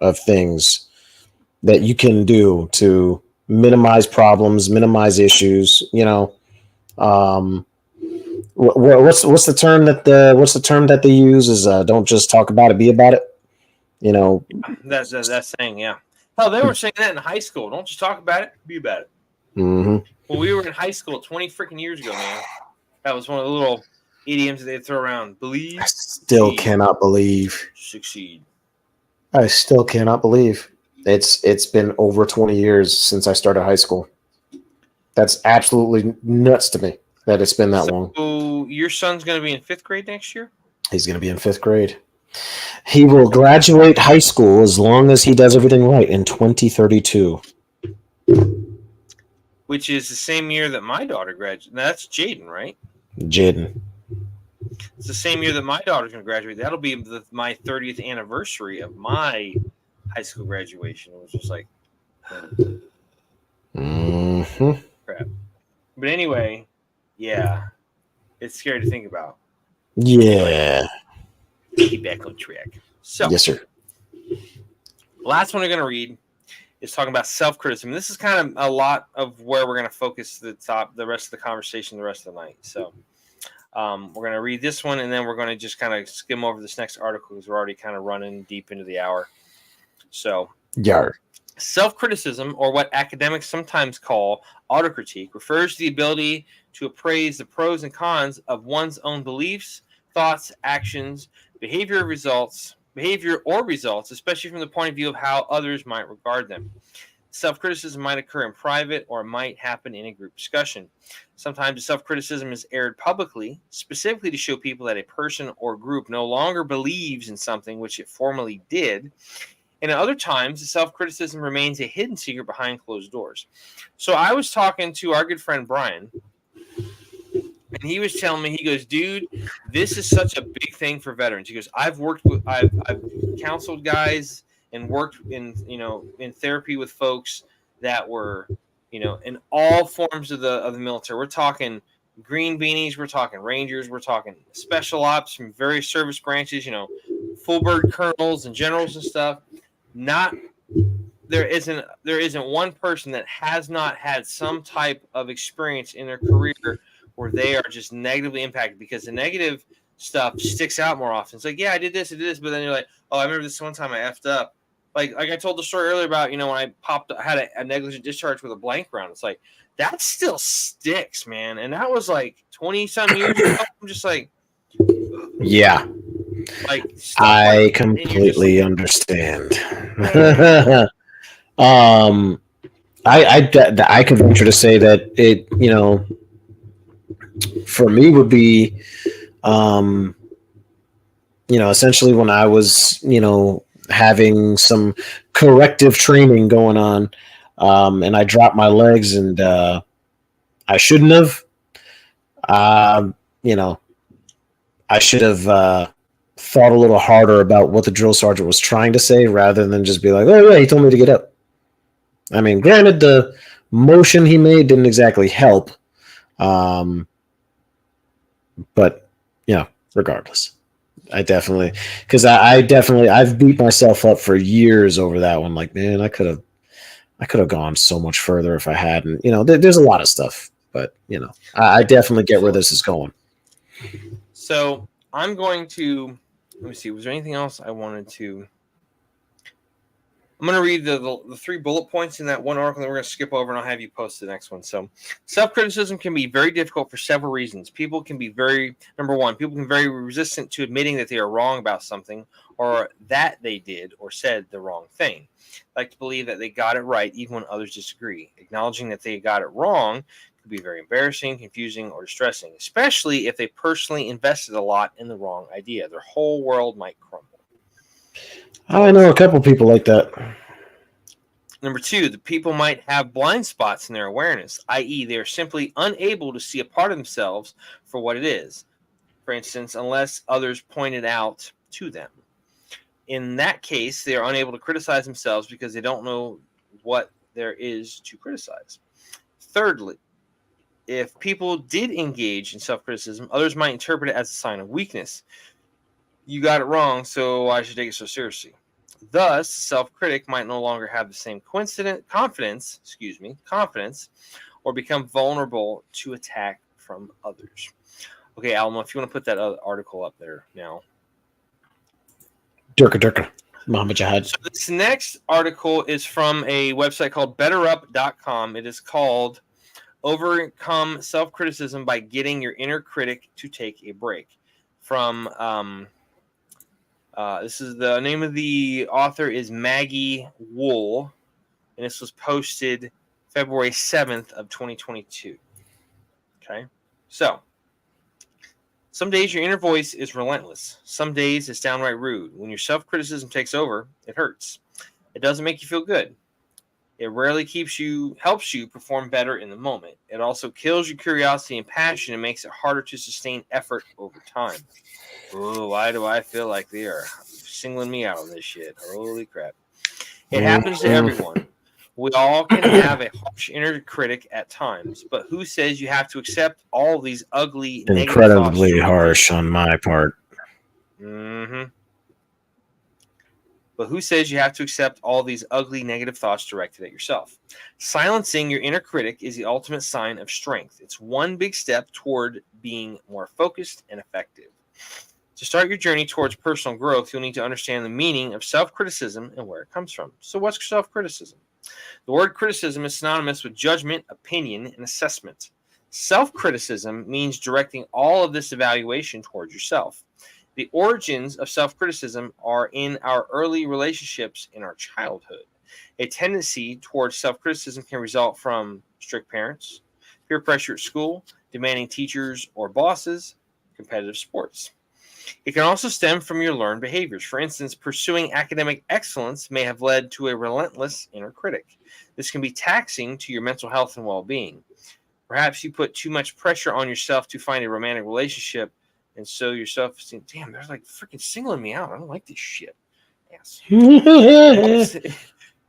of things that you can do to minimize problems, minimize issues. What's the term that they use is don't just talk about it, be about it. That's saying, yeah. Hell, they were saying that in high school. Don't just talk about it, be about it. Mm-hmm. Well, we were in high school 20 freaking years ago, man. That was one of the little idioms that they'd throw around. Believe, I still succeed, cannot believe. succeed. I still cannot believe it's been over 20 years since I started high school. That's absolutely nuts to me that it's been that long. So your son's going to be in 5th grade next year? He's going to be in 5th grade. He will graduate high school as long as he does everything right in 2032. Which is the same year that my daughter graduated. That's Jaden, right? Jaden. It's the same year that my daughter's going to graduate. That'll be my 30th anniversary of my high school graduation. It was just like, Mm-hmm. crap. But anyway, yeah, it's scary to think about. Yeah. Get back on track. So, Yes, sir. last one we're going to read is talking about self-criticism. This is kind of a lot of where we're going to focus the rest of the conversation the rest of the night. So we're going to read this one, and then we're going to just kind of skim over this next article because we're already kind of running deep into the hour. So Yar. self-criticism, or what academics sometimes call autocritique, refers to the ability to appraise the pros and cons of one's own beliefs, thoughts, actions, behavior or results, especially from the point of view of how others might regard them. Self-criticism might occur in private, or it might happen in a group discussion. Sometimes self-criticism is aired publicly, specifically to show people that a person or group no longer believes in something which it formerly did. And at other times, self-criticism remains a hidden secret behind closed doors. So I was talking to our good friend Brian, and he was telling me, he goes, dude, this is such a big thing for veterans. He goes, I've counseled guys and worked in therapy with folks that were, in all forms of the military. We're talking green beanies, we're talking Rangers, we're talking special ops from various service branches, full bird colonels and generals and stuff. There isn't one person that has not had some type of experience in their career where they are just negatively impacted, because the negative stuff sticks out more often. It's like, yeah, I did this, but then you're like, oh, I remember this one time I effed up. Like I told the story earlier about, when I had a negligent discharge with a blank round. It's like, that still sticks, man. And that was like 20-some years ago. I'm just like, yeah. Like, I completely understand. I could venture to say that it, for me would be, essentially when I was, having some corrective training going on, and I dropped my legs, and I shouldn't have, I should have thought a little harder about what the drill sergeant was trying to say, rather than just be like, oh yeah, he told me to get up. I mean, granted, the motion he made didn't exactly help, but regardless, I've beat myself up for years over that one. Like, man, I could have gone so much further if I hadn't. There's a lot of stuff, but I definitely get where this is going. So I'm going to, let me see, was there anything else I wanted to? I'm going to read the 3 bullet points in that one article, and we're going to skip over, and I'll have you post the next one. So self-criticism can be very difficult for several reasons. People can be very resistant to admitting that they are wrong about something, or that they did or said the wrong thing. They like to believe that they got it right even when others disagree. Acknowledging that they got it wrong could be very embarrassing, confusing, or distressing, especially if they personally invested a lot in the wrong idea. Their whole world might crumble. I know a couple people like that. Number 2, the people might have blind spots in their awareness, i.e. they are simply unable to see a part of themselves for what it is. For instance, unless others point it out to them. In that case, they are unable to criticize themselves because they don't know what there is to criticize. Thirdly, if people did engage in self-criticism, others might interpret it as a sign of weakness. You got it wrong, so why should I take it so seriously? Thus, self-critic might no longer have the same confidence, or become vulnerable to attack from others. Okay, Alma, if you want to put that article up there now. Durka. Muhammad Jihad. So this next article is from a website called betterup.com. It is called Overcome Self-Criticism by Getting Your Inner Critic to Take a Break. From this is the name of the author is Maggie Wool, and this was posted February 7th of 2022. Okay, so some days your inner voice is relentless. Some days it's downright rude. When your self-criticism takes over, it hurts. It doesn't make you feel good. It rarely helps you perform better in the moment. It also kills your curiosity and passion and makes it harder to sustain effort over time. Oh, why do I feel like they are singling me out on this shit? Holy crap. It happens to everyone. We all can have a harsh inner critic at times, but who says you have to accept all these ugly, incredibly harsh on my part. Mm-hmm. But who says you have to accept all these ugly, negative thoughts directed at yourself? Silencing your inner critic is the ultimate sign of strength. It's one big step toward being more focused and effective. To start your journey towards personal growth, you'll need to understand the meaning of self-criticism and where it comes from. So what's self-criticism? The word criticism is synonymous with judgment, opinion, and assessment. Self-criticism means directing all of this evaluation towards yourself. The origins of self-criticism are in our early relationships in our childhood. A tendency towards self-criticism can result from strict parents, peer pressure at school, demanding teachers or bosses, competitive sports. It can also stem from your learned behaviors. For instance, pursuing academic excellence may have led to a relentless inner critic. This can be taxing to your mental health and well-being. Perhaps you put too much pressure on yourself to find a romantic relationship, and so your self-esteem, damn, they're like freaking singling me out. I don't like this shit. Yes.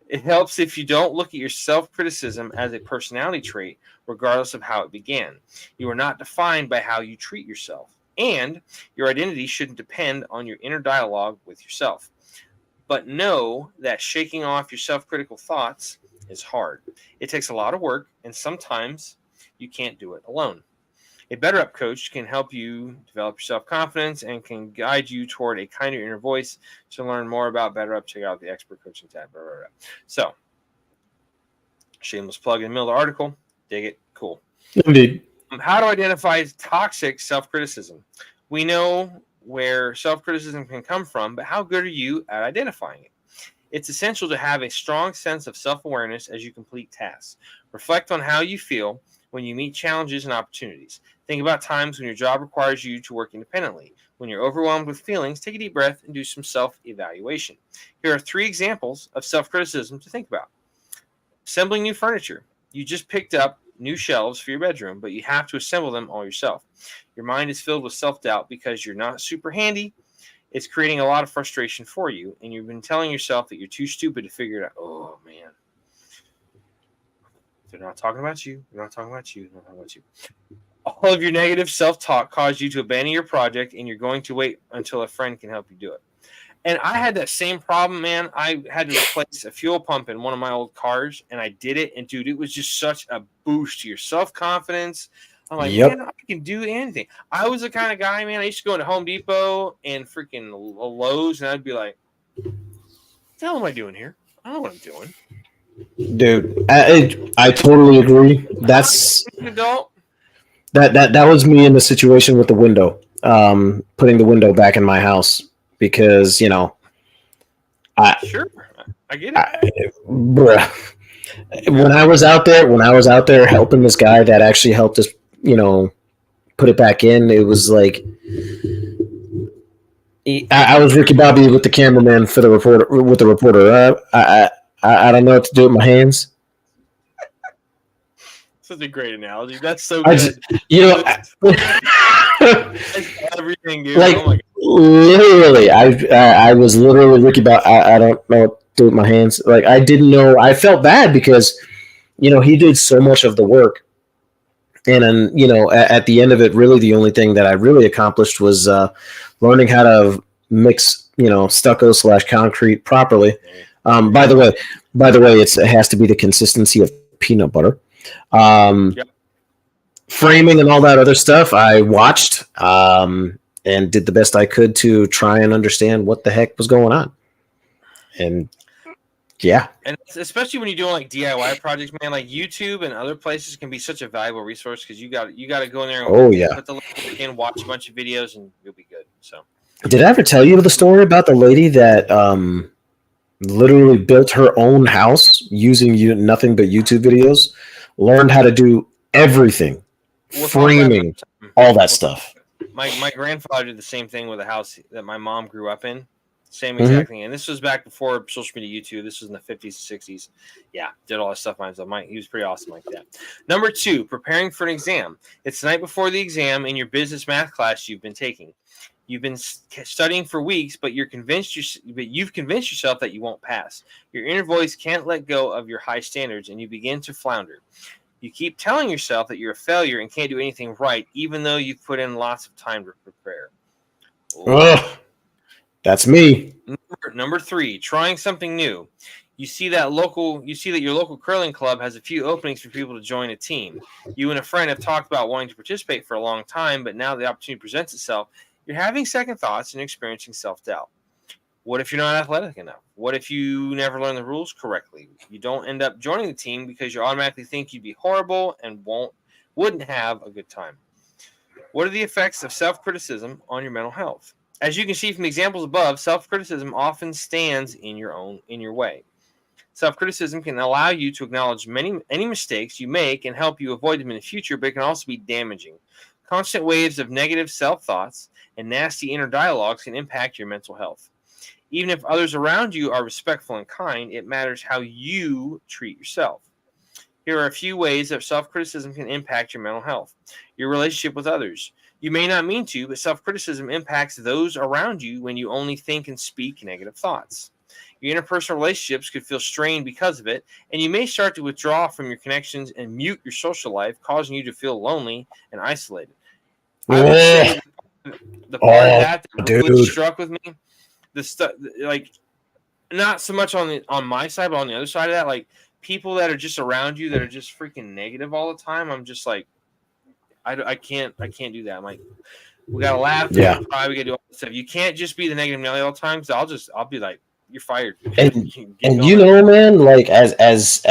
It helps if you don't look at your self-criticism as a personality trait, regardless of how it began. You are not defined by how you treat yourself. And your identity shouldn't depend on your inner dialogue with yourself. But know that shaking off your self-critical thoughts is hard. It takes a lot of work, and sometimes you can't do it alone. A BetterUp coach can help you develop your self-confidence and can guide you toward a kinder inner voice. To learn more about BetterUp, check out the expert coaching tab. So, shameless plug in the middle of the article. Dig it. Cool. Indeed. How to identify toxic self-criticism. We know where self-criticism can come from, but how good are you at identifying it? It's essential to have a strong sense of self-awareness as you complete tasks. Reflect on how you feel when you meet challenges and opportunities. Think about times when your job requires you to work independently. When you're overwhelmed with feelings, take a deep breath and do some self-evaluation. Here are 3 examples of self-criticism to think about. Assembling new furniture. You just picked up new shelves for your bedroom, but you have to assemble them all yourself. Your mind is filled with self-doubt because you're not super handy. It's creating a lot of frustration for you, and you've been telling yourself that you're too stupid to figure it out. Oh, man. They're not talking about you. They're not talking about you. They're not talking about you. All of your negative self-talk caused you to abandon your project, and you're going to wait until a friend can help you do it. And I had that same problem, man. I had to replace a fuel pump in one of my old cars, and I did it. And, dude, it was just such a boost to your self-confidence. I'm like, man, I can do anything. I was the kind of guy, man, I used to go into Home Depot and freaking Lowe's, and I'd be like, what the hell am I doing here? I don't know what I'm doing. Dude, I totally agree. That's an adult. That was me in the situation with the window, putting the window back in my house. Because, you know, I get it. When I was out there helping this guy that actually helped us, you know, put it back in, it was like I was Ricky Bobby with the cameraman for the reporter. With the reporter, I don't know what to do with my hands. Such a great analogy. That's so good. Everything, dude. Like, oh my God. Literally, I was literally Ricky Bobby. I don't know what to do with my hands. Like, I didn't know. I felt bad because, you know, he did so much of the work. And then, you know, at the end of it, really the only thing that I really accomplished was learning how to mix, you know, stucco / concrete properly. By the way, it has to be the consistency of peanut butter. Yep. Framing and all that other stuff, I watched and did the best I could to try and understand what the heck was going on. And yeah. And especially when you're doing like DIY projects, man, like YouTube and other places can be such a valuable resource because you got to go in there and put the link in, watch a bunch of videos, and you'll be good. So, did I ever tell you the story about the lady that literally built her own house using nothing but YouTube videos? Learned how to do everything, framing, all that stuff. My grandfather did the same thing with a house that my mom grew up in. Same exact thing. And this was back before social media, YouTube. This was in the 50s and 60s. Yeah, did all that stuff by himself. He was pretty awesome like that. Number 2, preparing for an exam. It's the night before the exam in your business math class you've been taking. You've been studying for weeks, but you've convinced yourself that you won't pass. Your inner voice can't let go of your high standards, and you begin to flounder. You keep telling yourself that you're a failure and can't do anything right, even though you've put in lots of time to prepare. Ugh. That's me. Number 3, trying something new. You see that your local curling club has a few openings for people to join a team. You and a friend have talked about wanting to participate for a long time, but now the opportunity presents itself. You're having second thoughts and experiencing self-doubt. What if you're not athletic enough? What if you never learn the rules correctly? You don't end up joining the team because you automatically think you'd be horrible and wouldn't have a good time. What are the effects of self-criticism on your mental health? As you can see from the examples above, self-criticism often stands in your way. Self-criticism can allow you to acknowledge any mistakes you make and help you avoid them in the future, but it can also be damaging. Constant waves of negative self-thoughts and nasty inner dialogues can impact your mental health. Even if others around you are respectful and kind, it matters how you treat yourself. Here are a few ways that self-criticism can impact your mental health. Your relationship with others. You may not mean to, but self-criticism impacts those around you when you only think and speak negative thoughts. Your interpersonal relationships could feel strained because of it, and you may start to withdraw from your connections and mute your social life, causing you to feel lonely and isolated. I would say the part of that really struck with me, like not so much on my side, but on the other side of that, like people that are just around you that are just freaking negative all the time. I'm just like, I can't do that. I'm like, we gotta laugh, we gotta cry, we gotta do all this stuff. You can't just be the negative Nelly all the time. So I'll be like, you're fired. And you know, man, like as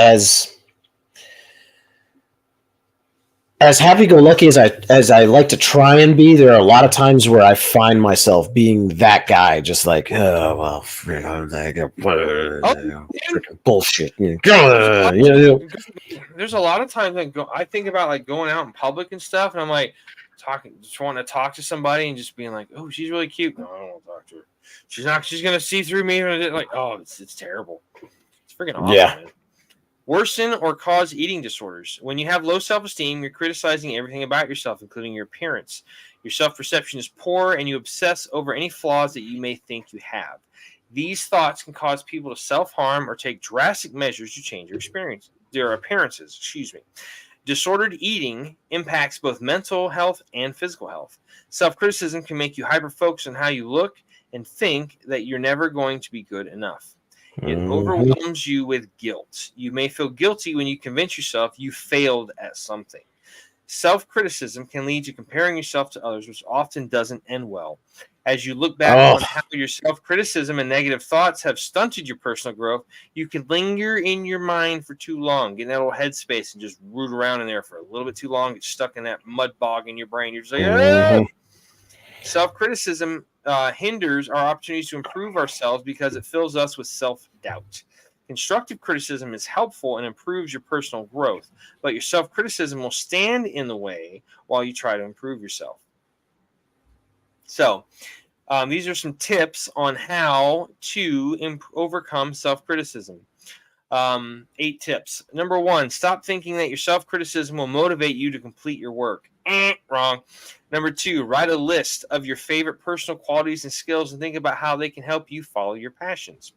happy-go-lucky as I like to try and be, there are a lot of times where I find myself being that guy, just like, oh well, freaking bullshit. There's a lot of times I think about like going out in public and stuff, and I'm like just wanting to talk to somebody and just being like, oh, she's really cute. No, I don't want to talk to her. She's gonna see through me. Like, oh, it's terrible. It's freaking awesome. Yeah. Man. Worsen or cause eating disorders. When you have low self-esteem, you're criticizing everything about yourself, including your appearance. Your self-perception is poor, and you obsess over any flaws that you may think you have. These thoughts can cause people to self-harm or take drastic measures to change their appearances. Disordered eating impacts both mental health and physical health. Self-criticism can make you hyper-focused on how you look and think that you're never going to be good enough. It overwhelms you with guilt. You may feel guilty when you convince yourself you failed at something. Self-criticism can lead to comparing yourself to others, which often doesn't end well. As you look back on how your self-criticism and negative thoughts have stunted your personal growth, you can linger in your mind for too long, get in that little headspace and just root around in there for a little bit too long, get stuck in that mud bog in your brain. You're just like, Self-criticism hinders our opportunities to improve ourselves because it fills us with self-doubt. Constructive criticism is helpful and improves your personal growth, but your self-criticism will stand in the way while you try to improve yourself. So, these are some tips on how to overcome self-criticism. 8 tips. Number 1, stop thinking that your self-criticism will motivate you to complete your work. Wrong. Number 2, write a list of your favorite personal qualities and skills and think about how they can help you follow your passions.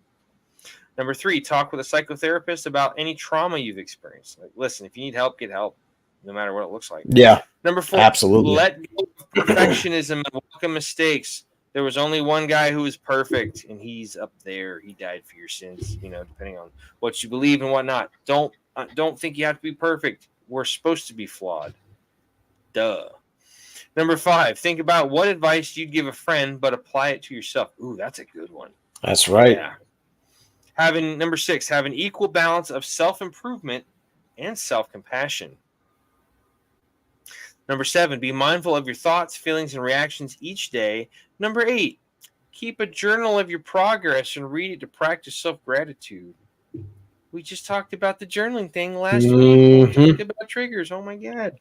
Number 3, talk with a psychotherapist about any trauma you've experienced. Like, listen, if you need help, get help, no matter what it looks like. Yeah. Number 4, absolutely. Let go of perfectionism and welcome mistakes. There was only one guy who was perfect, and he's up there. He died for your sins, depending on what you believe and whatnot. Don't think you have to be perfect. We're supposed to be flawed. Duh. Number 5, think about what advice you'd give a friend, but apply it to yourself. Ooh, that's a good one. That's right. Yeah. Number 6, have an equal balance of self-improvement and self-compassion. Number 7, be mindful of your thoughts, feelings, and reactions each day. Number 8, keep a journal of your progress and read it to practice self-gratitude. We just talked about the journaling thing last week. We talked about triggers. Oh my God.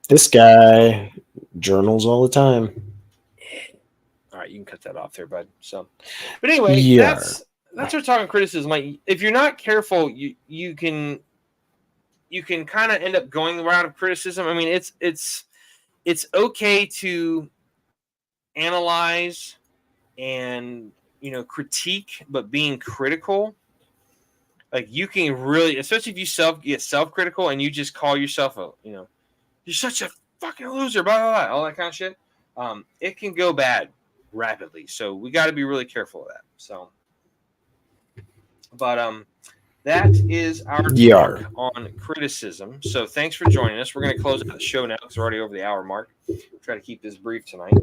This guy journals all the time. All right, you can cut that off there, bud. So, but anyway, that's what we're talking criticism. Like, if you're not careful, you can kind of end up going the route of criticism. I mean, it's okay to analyze and critique, but being critical, like, you can really, especially if you get self-critical and you just call yourself you're such a fucking loser, blah blah blah, all that kind of shit. It can go bad rapidly, so we got to be really careful of that. So, but that is our talk on criticism. So thanks for joining us. We're going to close out the show now because we're already over the hour mark. We'll try to keep this brief tonight.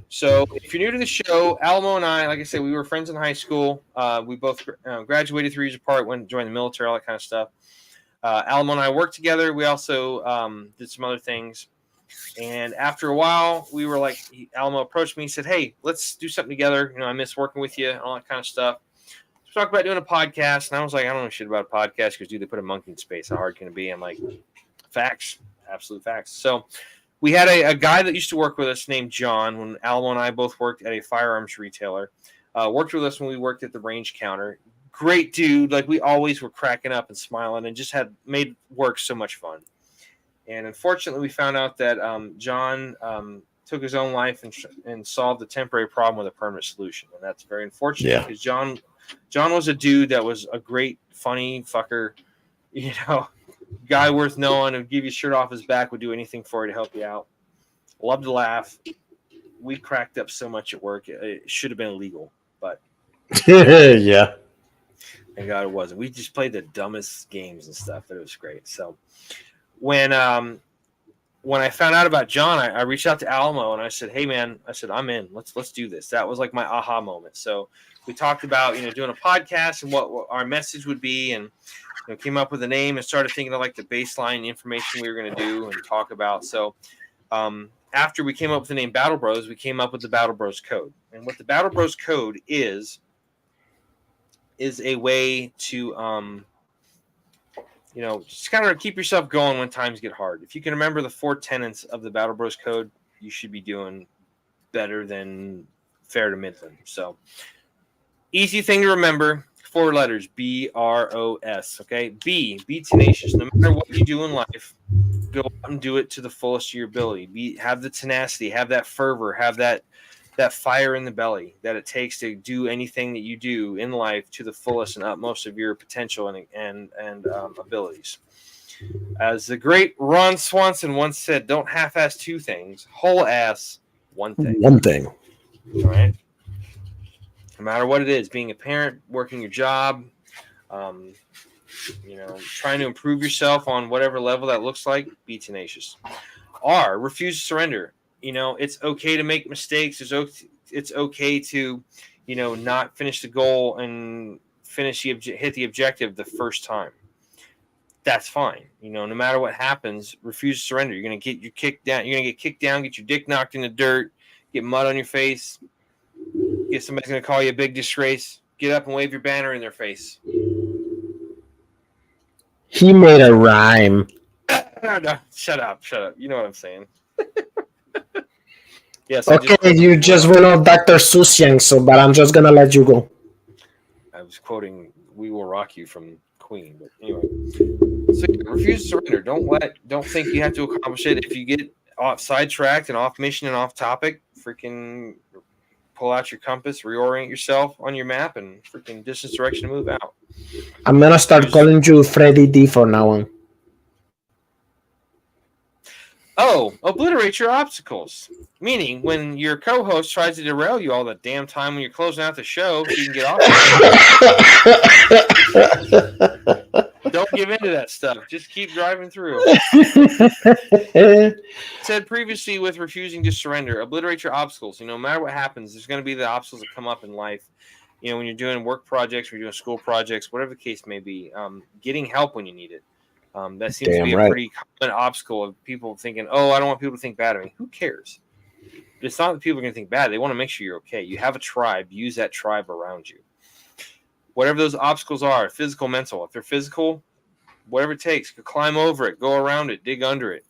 So if you're new to the show, Alamo and I, like I said, we were friends in high school. We both graduated 3 years apart, went to join the military, all that kind of stuff. Alamo and I worked together. We also did some other things. And after a while, we were like, Alamo approached me and said, hey, let's do something together. I miss working with you and all that kind of stuff. Talk about doing a podcast, and I was like, I don't know shit about a podcast because, dude, they put a monkey in space. How hard can it be? I'm like, facts, absolute facts. So we had a guy that used to work with us named John when Alamo and I both worked at a firearms retailer. Worked with us when we worked at the range counter. Great dude. Like, we always were cracking up and smiling and just made work so much fun. And unfortunately, we found out that John took his own life and solved a temporary problem with a permanent solution. And that's very unfortunate because John was a dude that was a great, funny fucker, guy worth knowing, would give you shirt off his back, would do anything for you to help you out. Loved to laugh. We cracked up so much at work. It should have been illegal, but yeah. Thank God it wasn't. We just played the dumbest games and stuff, but it was great. So when I found out about John, I reached out to Alamo and I said, hey man, I'm in. Let's do this. That was like my aha moment. So we talked about, doing a podcast and what our message would be, and came up with a name and started thinking of like the baseline information we were going to do and talk about. So after we came up with the name Battle Bros, we came up with the Battle Bros Code. And what the Battle Bros Code is a way to, just kind of keep yourself going when times get hard. If you can remember the 4 tenets of the Battle Bros Code, you should be doing better than fair to middling. So, easy thing to remember, 4 letters, BROS, okay? Be tenacious. No matter what you do in life, go out and do it to the fullest of your ability. Have the tenacity, have that fervor, have that fire in the belly that it takes to do anything that you do in life to the fullest and utmost of your potential and abilities. As the great Ron Swanson once said, don't half-ass 2 things, whole-ass 1 thing. 1 thing. All right? No matter what it is, being a parent, working your job, trying to improve yourself on whatever level that looks like, be tenacious. R, refuse to surrender. It's okay to make mistakes. It's okay to, not finish the goal and hit the objective the first time. That's fine. No matter what happens, refuse to surrender. You're going to get kicked down. You're going to get kicked down, get your dick knocked in the dirt, get mud on your face. Somebody's going to call you a big disgrace. Get up and wave your banner in their face. He made a rhyme. No, shut up. You know what I'm saying. Yes. Okay, you just went on Dr. Seuss, but I'm just going to let you go. I was quoting We Will Rock You from Queen. But anyway. So refuse to surrender. Don't think you have to accomplish it. If you get sidetracked and off mission and off topic, freaking pull out your compass, reorient yourself on your map, and freaking distance direction to move out. I'm going to start calling you Freddie D from now on. Oh, obliterate your obstacles. Meaning, when your co-host tries to derail you all the damn time when you're closing out the show, so you can get off. Don't give in to that stuff. Just keep driving through. Said previously with refusing to surrender, obliterate your obstacles. No matter what happens, there's going to be the obstacles that come up in life. when you're doing work projects, or you're doing school projects, whatever the case may be, getting help when you need it. That seems to be a pretty common obstacle of people thinking, oh, I don't want people to think bad of me. Who cares? But it's not that people are going to think bad. They want to make sure you're okay. You have a tribe. Use that tribe around you. Whatever those obstacles are, physical, mental. If they're physical, whatever it takes, climb over it, go around it, dig under it,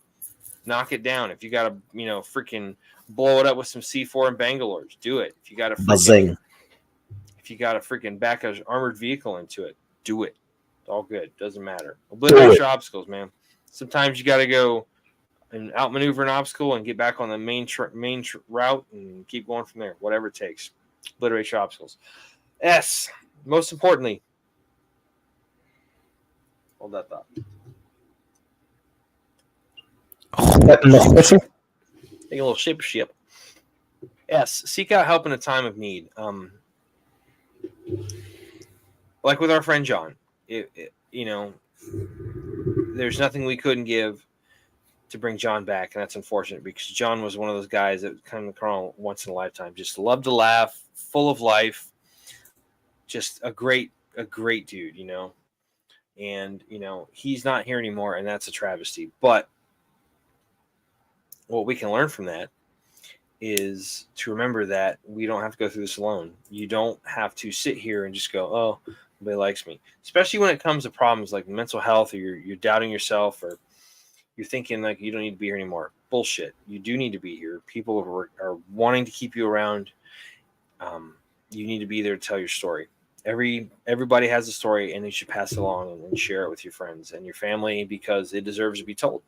knock it down. If you got to, freaking blow it up with some C4 and Bangalores, do it. If you got to freaking back an armored vehicle into it, do it. It's all good. Doesn't matter. Obliterate your obstacles, man. Sometimes you got to go and outmaneuver an obstacle and get back on the main route and keep going from there. Whatever it takes. Obliterate your obstacles. S. Most importantly, hold that thought. Take a little ship. S. Seek out help in a time of need. Like with our friend John. There's nothing we couldn't give to bring John back, and that's unfortunate because John was one of those guys that kind of come once in a lifetime. Just loved to laugh, full of life, just a great dude, And he's not here anymore, and that's a travesty. But what we can learn from that is to remember that we don't have to go through this alone. You don't have to sit here and just go, oh, nobody likes me. Especially when it comes to problems like mental health, or you're doubting yourself, or you're thinking like you don't need to be here anymore. Bullshit. You do need to be here. People are wanting to keep you around. You need to be there to tell your story. Everybody has a story, and you should pass it along and share it with your friends and your family because it deserves to be told.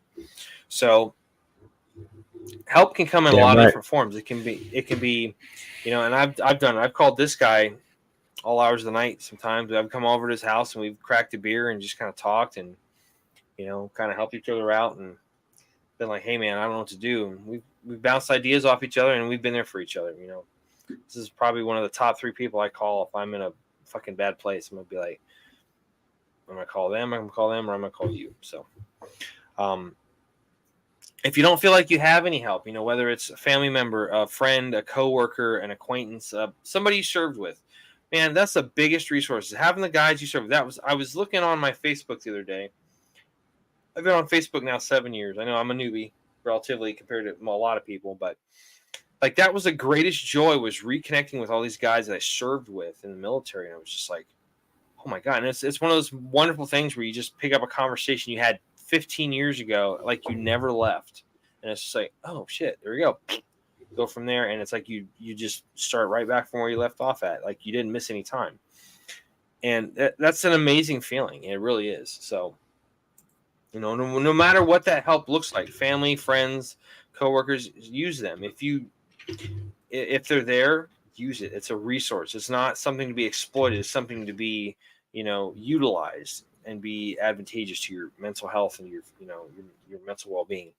So help can come in a lot of different forms. It can be, and I've called this guy all hours of the night. Sometimes I've come over to his house and we've cracked a beer and just kind of talked and, kind of helped each other out and been like, hey man, I don't know what to do. And we've bounced ideas off each other and we've been there for each other. This is probably one of the top 3 people I call if I'm in a fucking bad place. I'm going to be like, I'm going to call them, or I'm going to call you. So, if you don't feel like you have any help, whether it's a family member, a friend, a coworker, an acquaintance, somebody you served with, man, that's the biggest resource. Having the guys you served. I was looking on my Facebook the other day. I've been on Facebook now 7 years. I know I'm a newbie relatively compared to a lot of people, but like that was the greatest joy, was reconnecting with all these guys that I served with in the military. And I was just like, oh my God. And it's one of those wonderful things where you just pick up a conversation you had 15 years ago, like you never left. And it's just like, oh shit, there we go. Go from there. And it's like you just start right back from where you left off at. Like you didn't miss any time. And that's an amazing feeling. It really is. So, no matter what that help looks like, family, friends, coworkers, use them. If they're there, use it. It's a resource. It's not something to be exploited. It's something to be, utilized and be advantageous to your mental health and your mental well-being.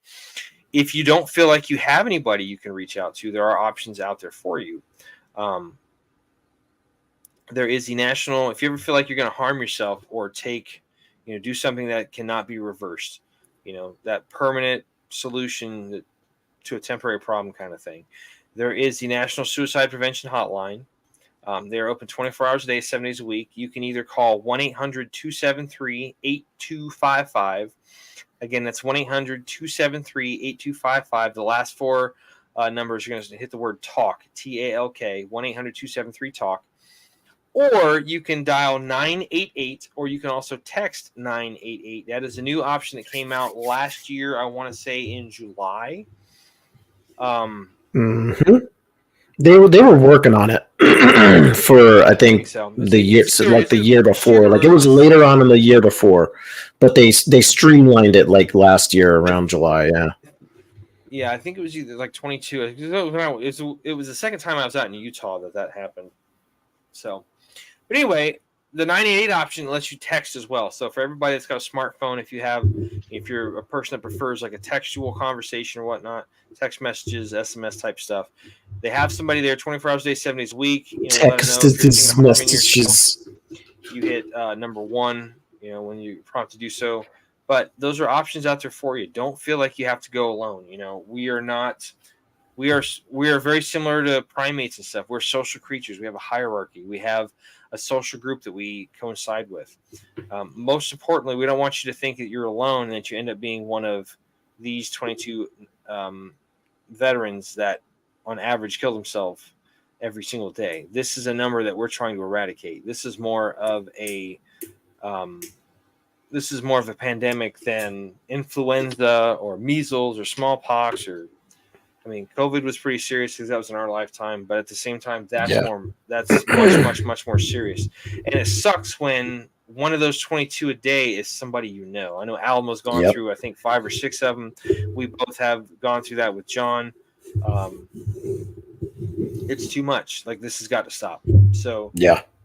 If you don't feel like you have anybody you can reach out to, there are options out there for you. There is the national, if you ever feel like you're going to harm yourself or do something that cannot be reversed, that permanent solution to a temporary problem kind of thing. There is the National Suicide Prevention Hotline. They're open 24 hours a day, 7 days a week. You can either call 1-800-273-8255. Again, that's 1-800-273-8255. The last 4 numbers, you're going to hit the word TALK, TALK, 1-800-273-TALK. Or you can dial 988, or you can also text 988. That is a new option that came out last year, I want to say in July. They were working on it for I think so. The year before. Like it was later on in the year before, but they streamlined it like last year around July. Yeah. Yeah, I think it was either like 22. It was the second time I was out in Utah that happened. So, but anyway, the 988 option lets you text as well. So for everybody that's got a smartphone, if you're a person that prefers like a textual conversation or whatnot, text messages, SMS type stuff, they have somebody there 24 hours a day, 7 days a week. Text messages. You hit number 1, when you prompt to do so. But those are options out there for you. Don't feel like you have to go alone. We are not we are very similar to primates and stuff. We're social creatures. We have a hierarchy. We have a social group that we coincide with. Most importantly, we don't want you to think that you're alone and that you end up being one of these 22 veterans that, on average, kill themselves every single day. This is a number that we're trying to eradicate. This is more of a pandemic than influenza or measles or smallpox or. I mean, COVID was pretty serious because that was in our lifetime, but at the same time, that's much more serious. And it sucks when one of those 22 a day is somebody you know. I know Alamo's gone through, I think, 5 or 6 of them. We both have gone through that with John. It's too much. Like, this has got to stop. So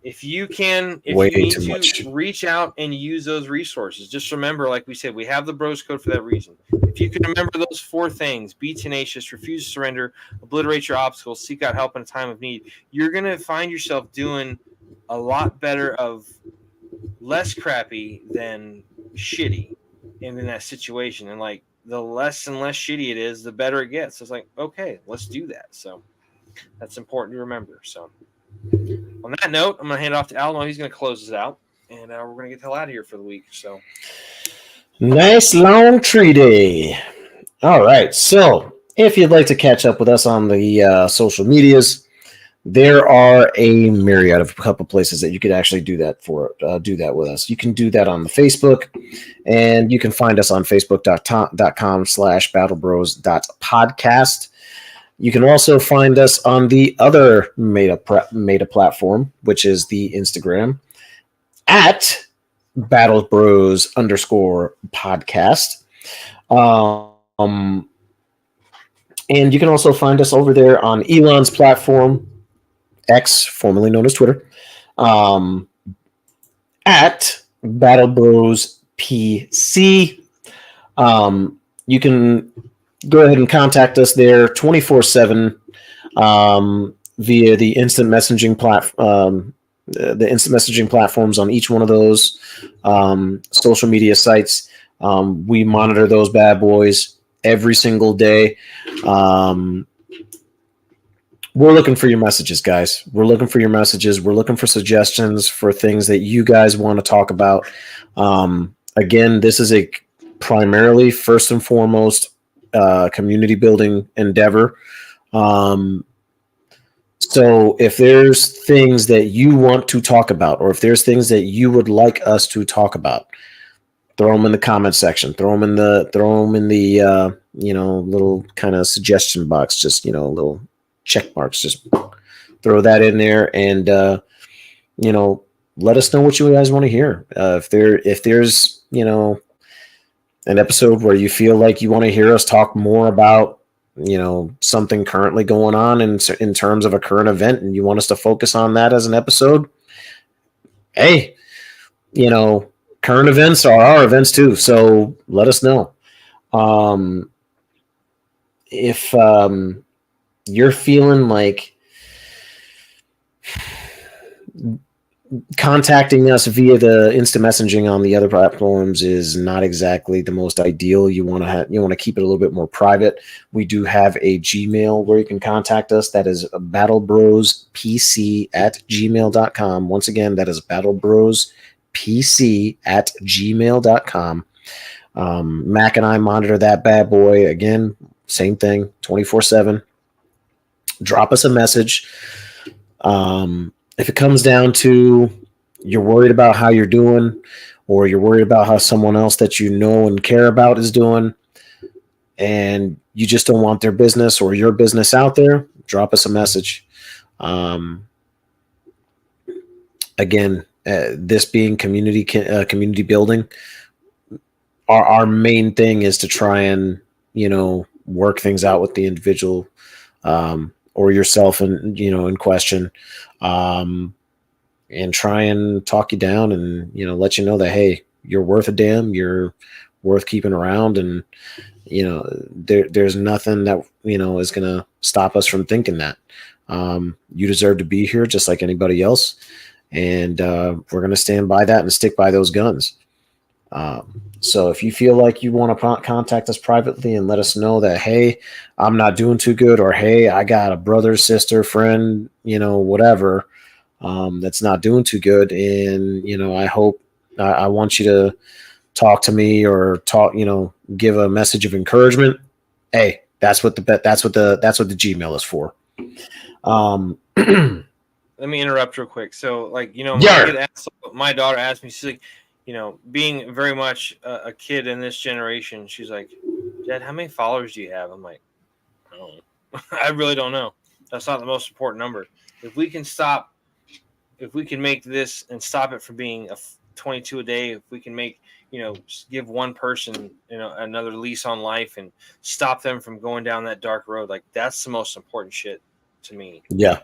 if you need to reach out and use those resources, just remember, like we said, we have the Bros Code for that reason. If you can remember those 4 things: be tenacious, refuse to surrender, obliterate your obstacles, seek out help in a time of need, you're going to find yourself doing a lot better of less crappy than shitty in that situation. And like, the less and less shitty it is, the better it gets. So it's like, okay, let's do that. So that's important to remember. So on that note, I'm going to hand it off to Alamo. He's going to close us out, and we're going to get the hell out of here for the week. So, nice long treaty. All right. So, if you'd like to catch up with us on the social medias, there are a myriad of a couple places that you could actually do that with us. You can do that on the Facebook, and you can find us on facebook.com/battlebros.podcast. You can also find us on the other Meta platform, which is the Instagram, at BattlesBros_podcast. And you can also find us over there on Elon's platform, X, formerly known as Twitter, at BattlebrosPC. You can go ahead and contact us there 24/7 via the instant messaging platforms on each one of those social media sites. We monitor those bad boys every single day. We're looking for your messages, guys. We're looking for your messages. We're looking for suggestions for things that you guys want to talk about. Again, this is a primarily, first and foremost, community building endeavor. So if there's things that you want to talk about, or if there's things that you would like us to talk about, throw them in the comment section. Throw them in the little kind of suggestion box. Just little check marks. Just throw that in there, and let us know what you guys want to hear. If there's an episode where you feel like you want to hear us talk more about, something currently going on in terms of a current event, and you want us to focus on that as an episode, hey, current events are our events too. So let us know. If you're feeling like contacting us via the instant messaging on the other platforms is not exactly the most ideal. You want to keep it a little bit more private. We do have a Gmail where you can contact us. That is battlebrospc@gmail.com. Once again, that is battlebrospc@gmail.com. Mac and I monitor that bad boy. Again, same thing, 24/7. Drop us a message. If it comes down to you're worried about how you're doing, or you're worried about how someone else that you know and care about is doing, and you just don't want their business or your business out there, drop us a message. Again, this being community building, our main thing is to try and work things out with the individual or yourself in question. And try and talk you down and, let you know that, hey, you're worth a damn, you're worth keeping around. And, there's nothing that, is going to stop us from thinking that. You deserve to be here just like anybody else. And we're going to stand by that and stick by those guns. So if you feel like you want to contact us privately and let us know that, hey, I'm not doing too good, or hey, I got a brother, sister, friend, whatever, that's not doing too good, and I want you to talk to me or give a message of encouragement. Hey, that's what the Gmail is for. Let me interrupt real quick. So, my daughter asked me, she's like, being very much a kid in this generation, she's like, Dad, how many followers do you have? I'm like, I don't know. I really don't know. That's not the most important number. If we can make this and stop it from being 22 a day, if we can make, give one person, another lease on life and stop them from going down that dark road, like that's the most important shit to me. Yeah.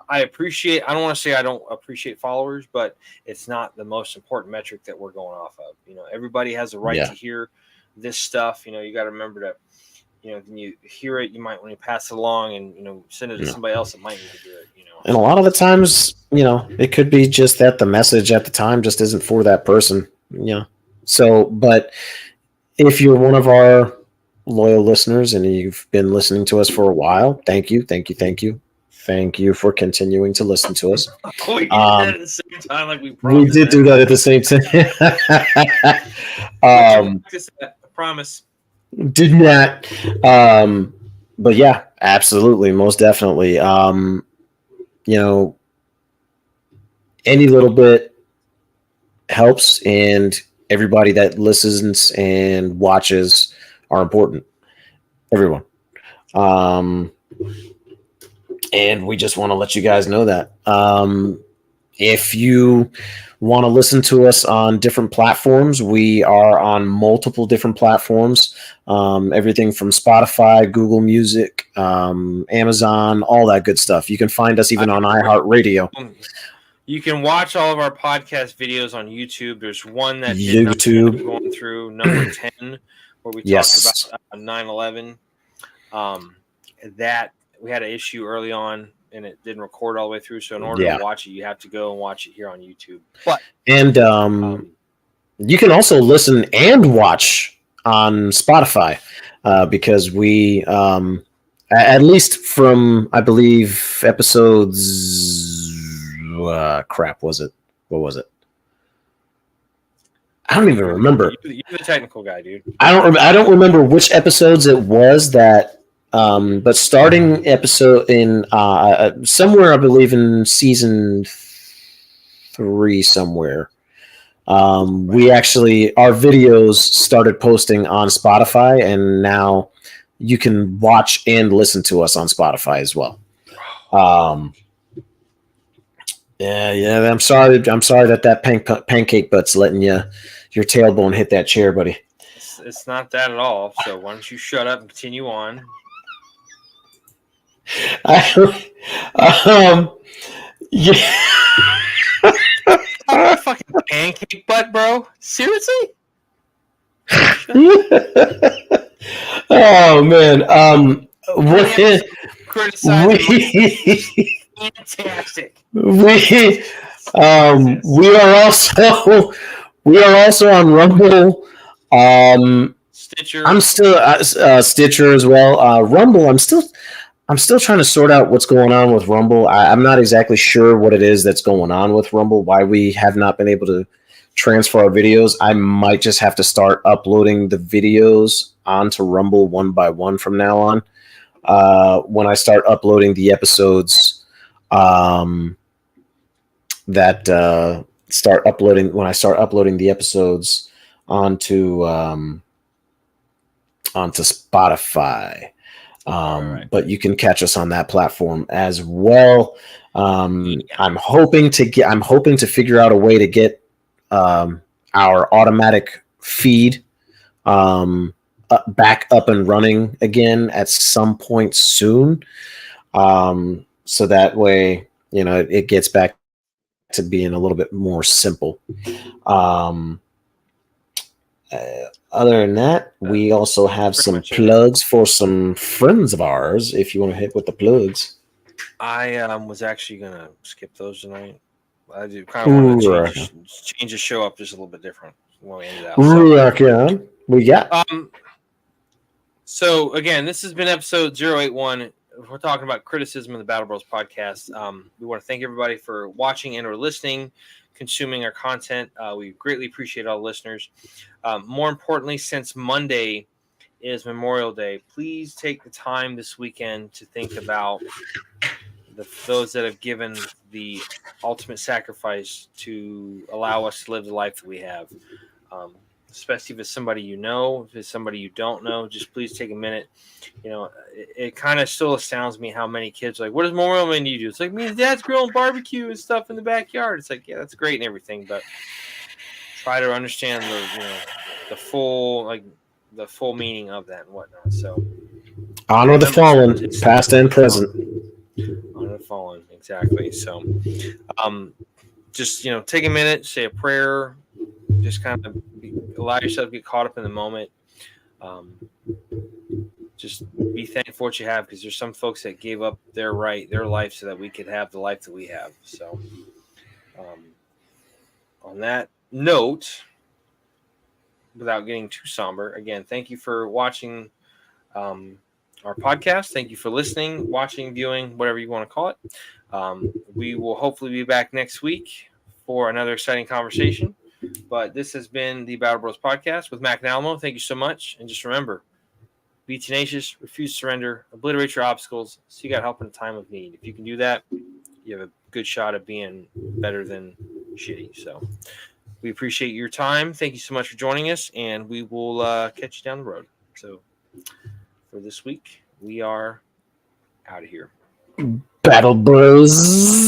I appreciate, I don't want to say I don't appreciate followers, but it's not the most important metric that we're going off of. Everybody has a right to hear this stuff. You got to remember to, when you hear it, you might want to pass it along and, send it to somebody else that might need to hear it, And a lot of the times, it could be just that the message at the time just isn't for that person, So, but if you're one of our loyal listeners and you've been listening to us for a while, thank you. Thank you for continuing to listen to us. We did that at the same time, like we promised. We did do that at the same time. I promise. Did not. But yeah, absolutely, most definitely. Any little bit helps, and everybody that listens and watches are important. Everyone. And we just want to let you guys know that. If you want to listen to us on different platforms, we are on multiple different platforms. Everything from Spotify, Google Music, Amazon, all that good stuff. You can find us even on iHeartRadio. You can watch all of our podcast videos on YouTube. There's one that YouTube going through number 10, where we talked about 9/11. That we had an issue early on, and it didn't record all the way through. So in order to watch it, you have to go and watch it here on YouTube. You can also listen and watch on Spotify because we, at least from, I believe, episodes. What was it? I don't even remember. You're the technical guy, dude. I don't remember which episodes it was that. But starting episode in somewhere, I believe in season 3 somewhere, we actually, our videos started posting on Spotify, and now you can watch and listen to us on Spotify as well. Yeah. I'm sorry that pancake butt's letting your tailbone hit that chair, buddy. It's not that at all. So why don't you shut up and continue on? Yeah. Fucking pancake butt, bro. Seriously? Oh man. Fantastic. We are also on Rumble. Stitcher. I'm still Stitcher as well. Rumble. I'm still trying to sort out what's going on with Rumble. I'm not exactly sure what it is that's going on with Rumble, why we have not been able to transfer our videos. I might just have to start uploading the videos onto Rumble one by one from now on. When I start uploading the episodes, when I start uploading the episodes onto Spotify. Right. But you can catch us on that platform as well. I'm hoping to figure out a way to get our automatic feed back up and running again at some point soon. So that way, it gets back to being a little bit more simple. Other than that, we also have some plugs for some friends of ours. If you want to hit with the plugs, I was actually gonna skip those tonight. I do kind of want to change the show up just a little bit different. when we ended out. Rock on. We got. So again, this has been episode 081. We're talking about criticism of the Battle Bros podcast. We want to thank everybody for watching and or listening, consuming our content. We greatly appreciate all the listeners. More importantly, since Monday is Memorial Day, please take the time this weekend to think about those that have given the ultimate sacrifice to allow us to live the life that we have. Especially if it's somebody you know, if it's somebody you don't know, just please take a minute. You know, it kind of still astounds me how many kids are like, what does Memorial Day need to do? It's like, me and Dad's grilling barbecue and stuff in the backyard. It's like, yeah, that's great and everything, but try to understand the full meaning of that and whatnot. So Honor the fallen, past and present. Honor the fallen, exactly. So just, take a minute, say a prayer, just kind of allow yourself to get caught up in the moment. Just be thankful for what you have, because there's some folks that gave up their life so that we could have the life that we have. So on that note, without getting too somber, again, thank you for watching our podcast. Thank you for listening, watching, viewing, whatever you want to call it. We will hopefully be back next week for another exciting conversation. But this has been the Battle Bros podcast with Mac and Alamo. Thank you so much. And just remember, be tenacious, refuse to surrender, obliterate your obstacles, so you got help in a time of need. If you can do that, you have a good shot at being better than shitty. So we appreciate your time. Thank you so much for joining us, and we will catch you down the road. So for this week, we are out of here. Battle Bros.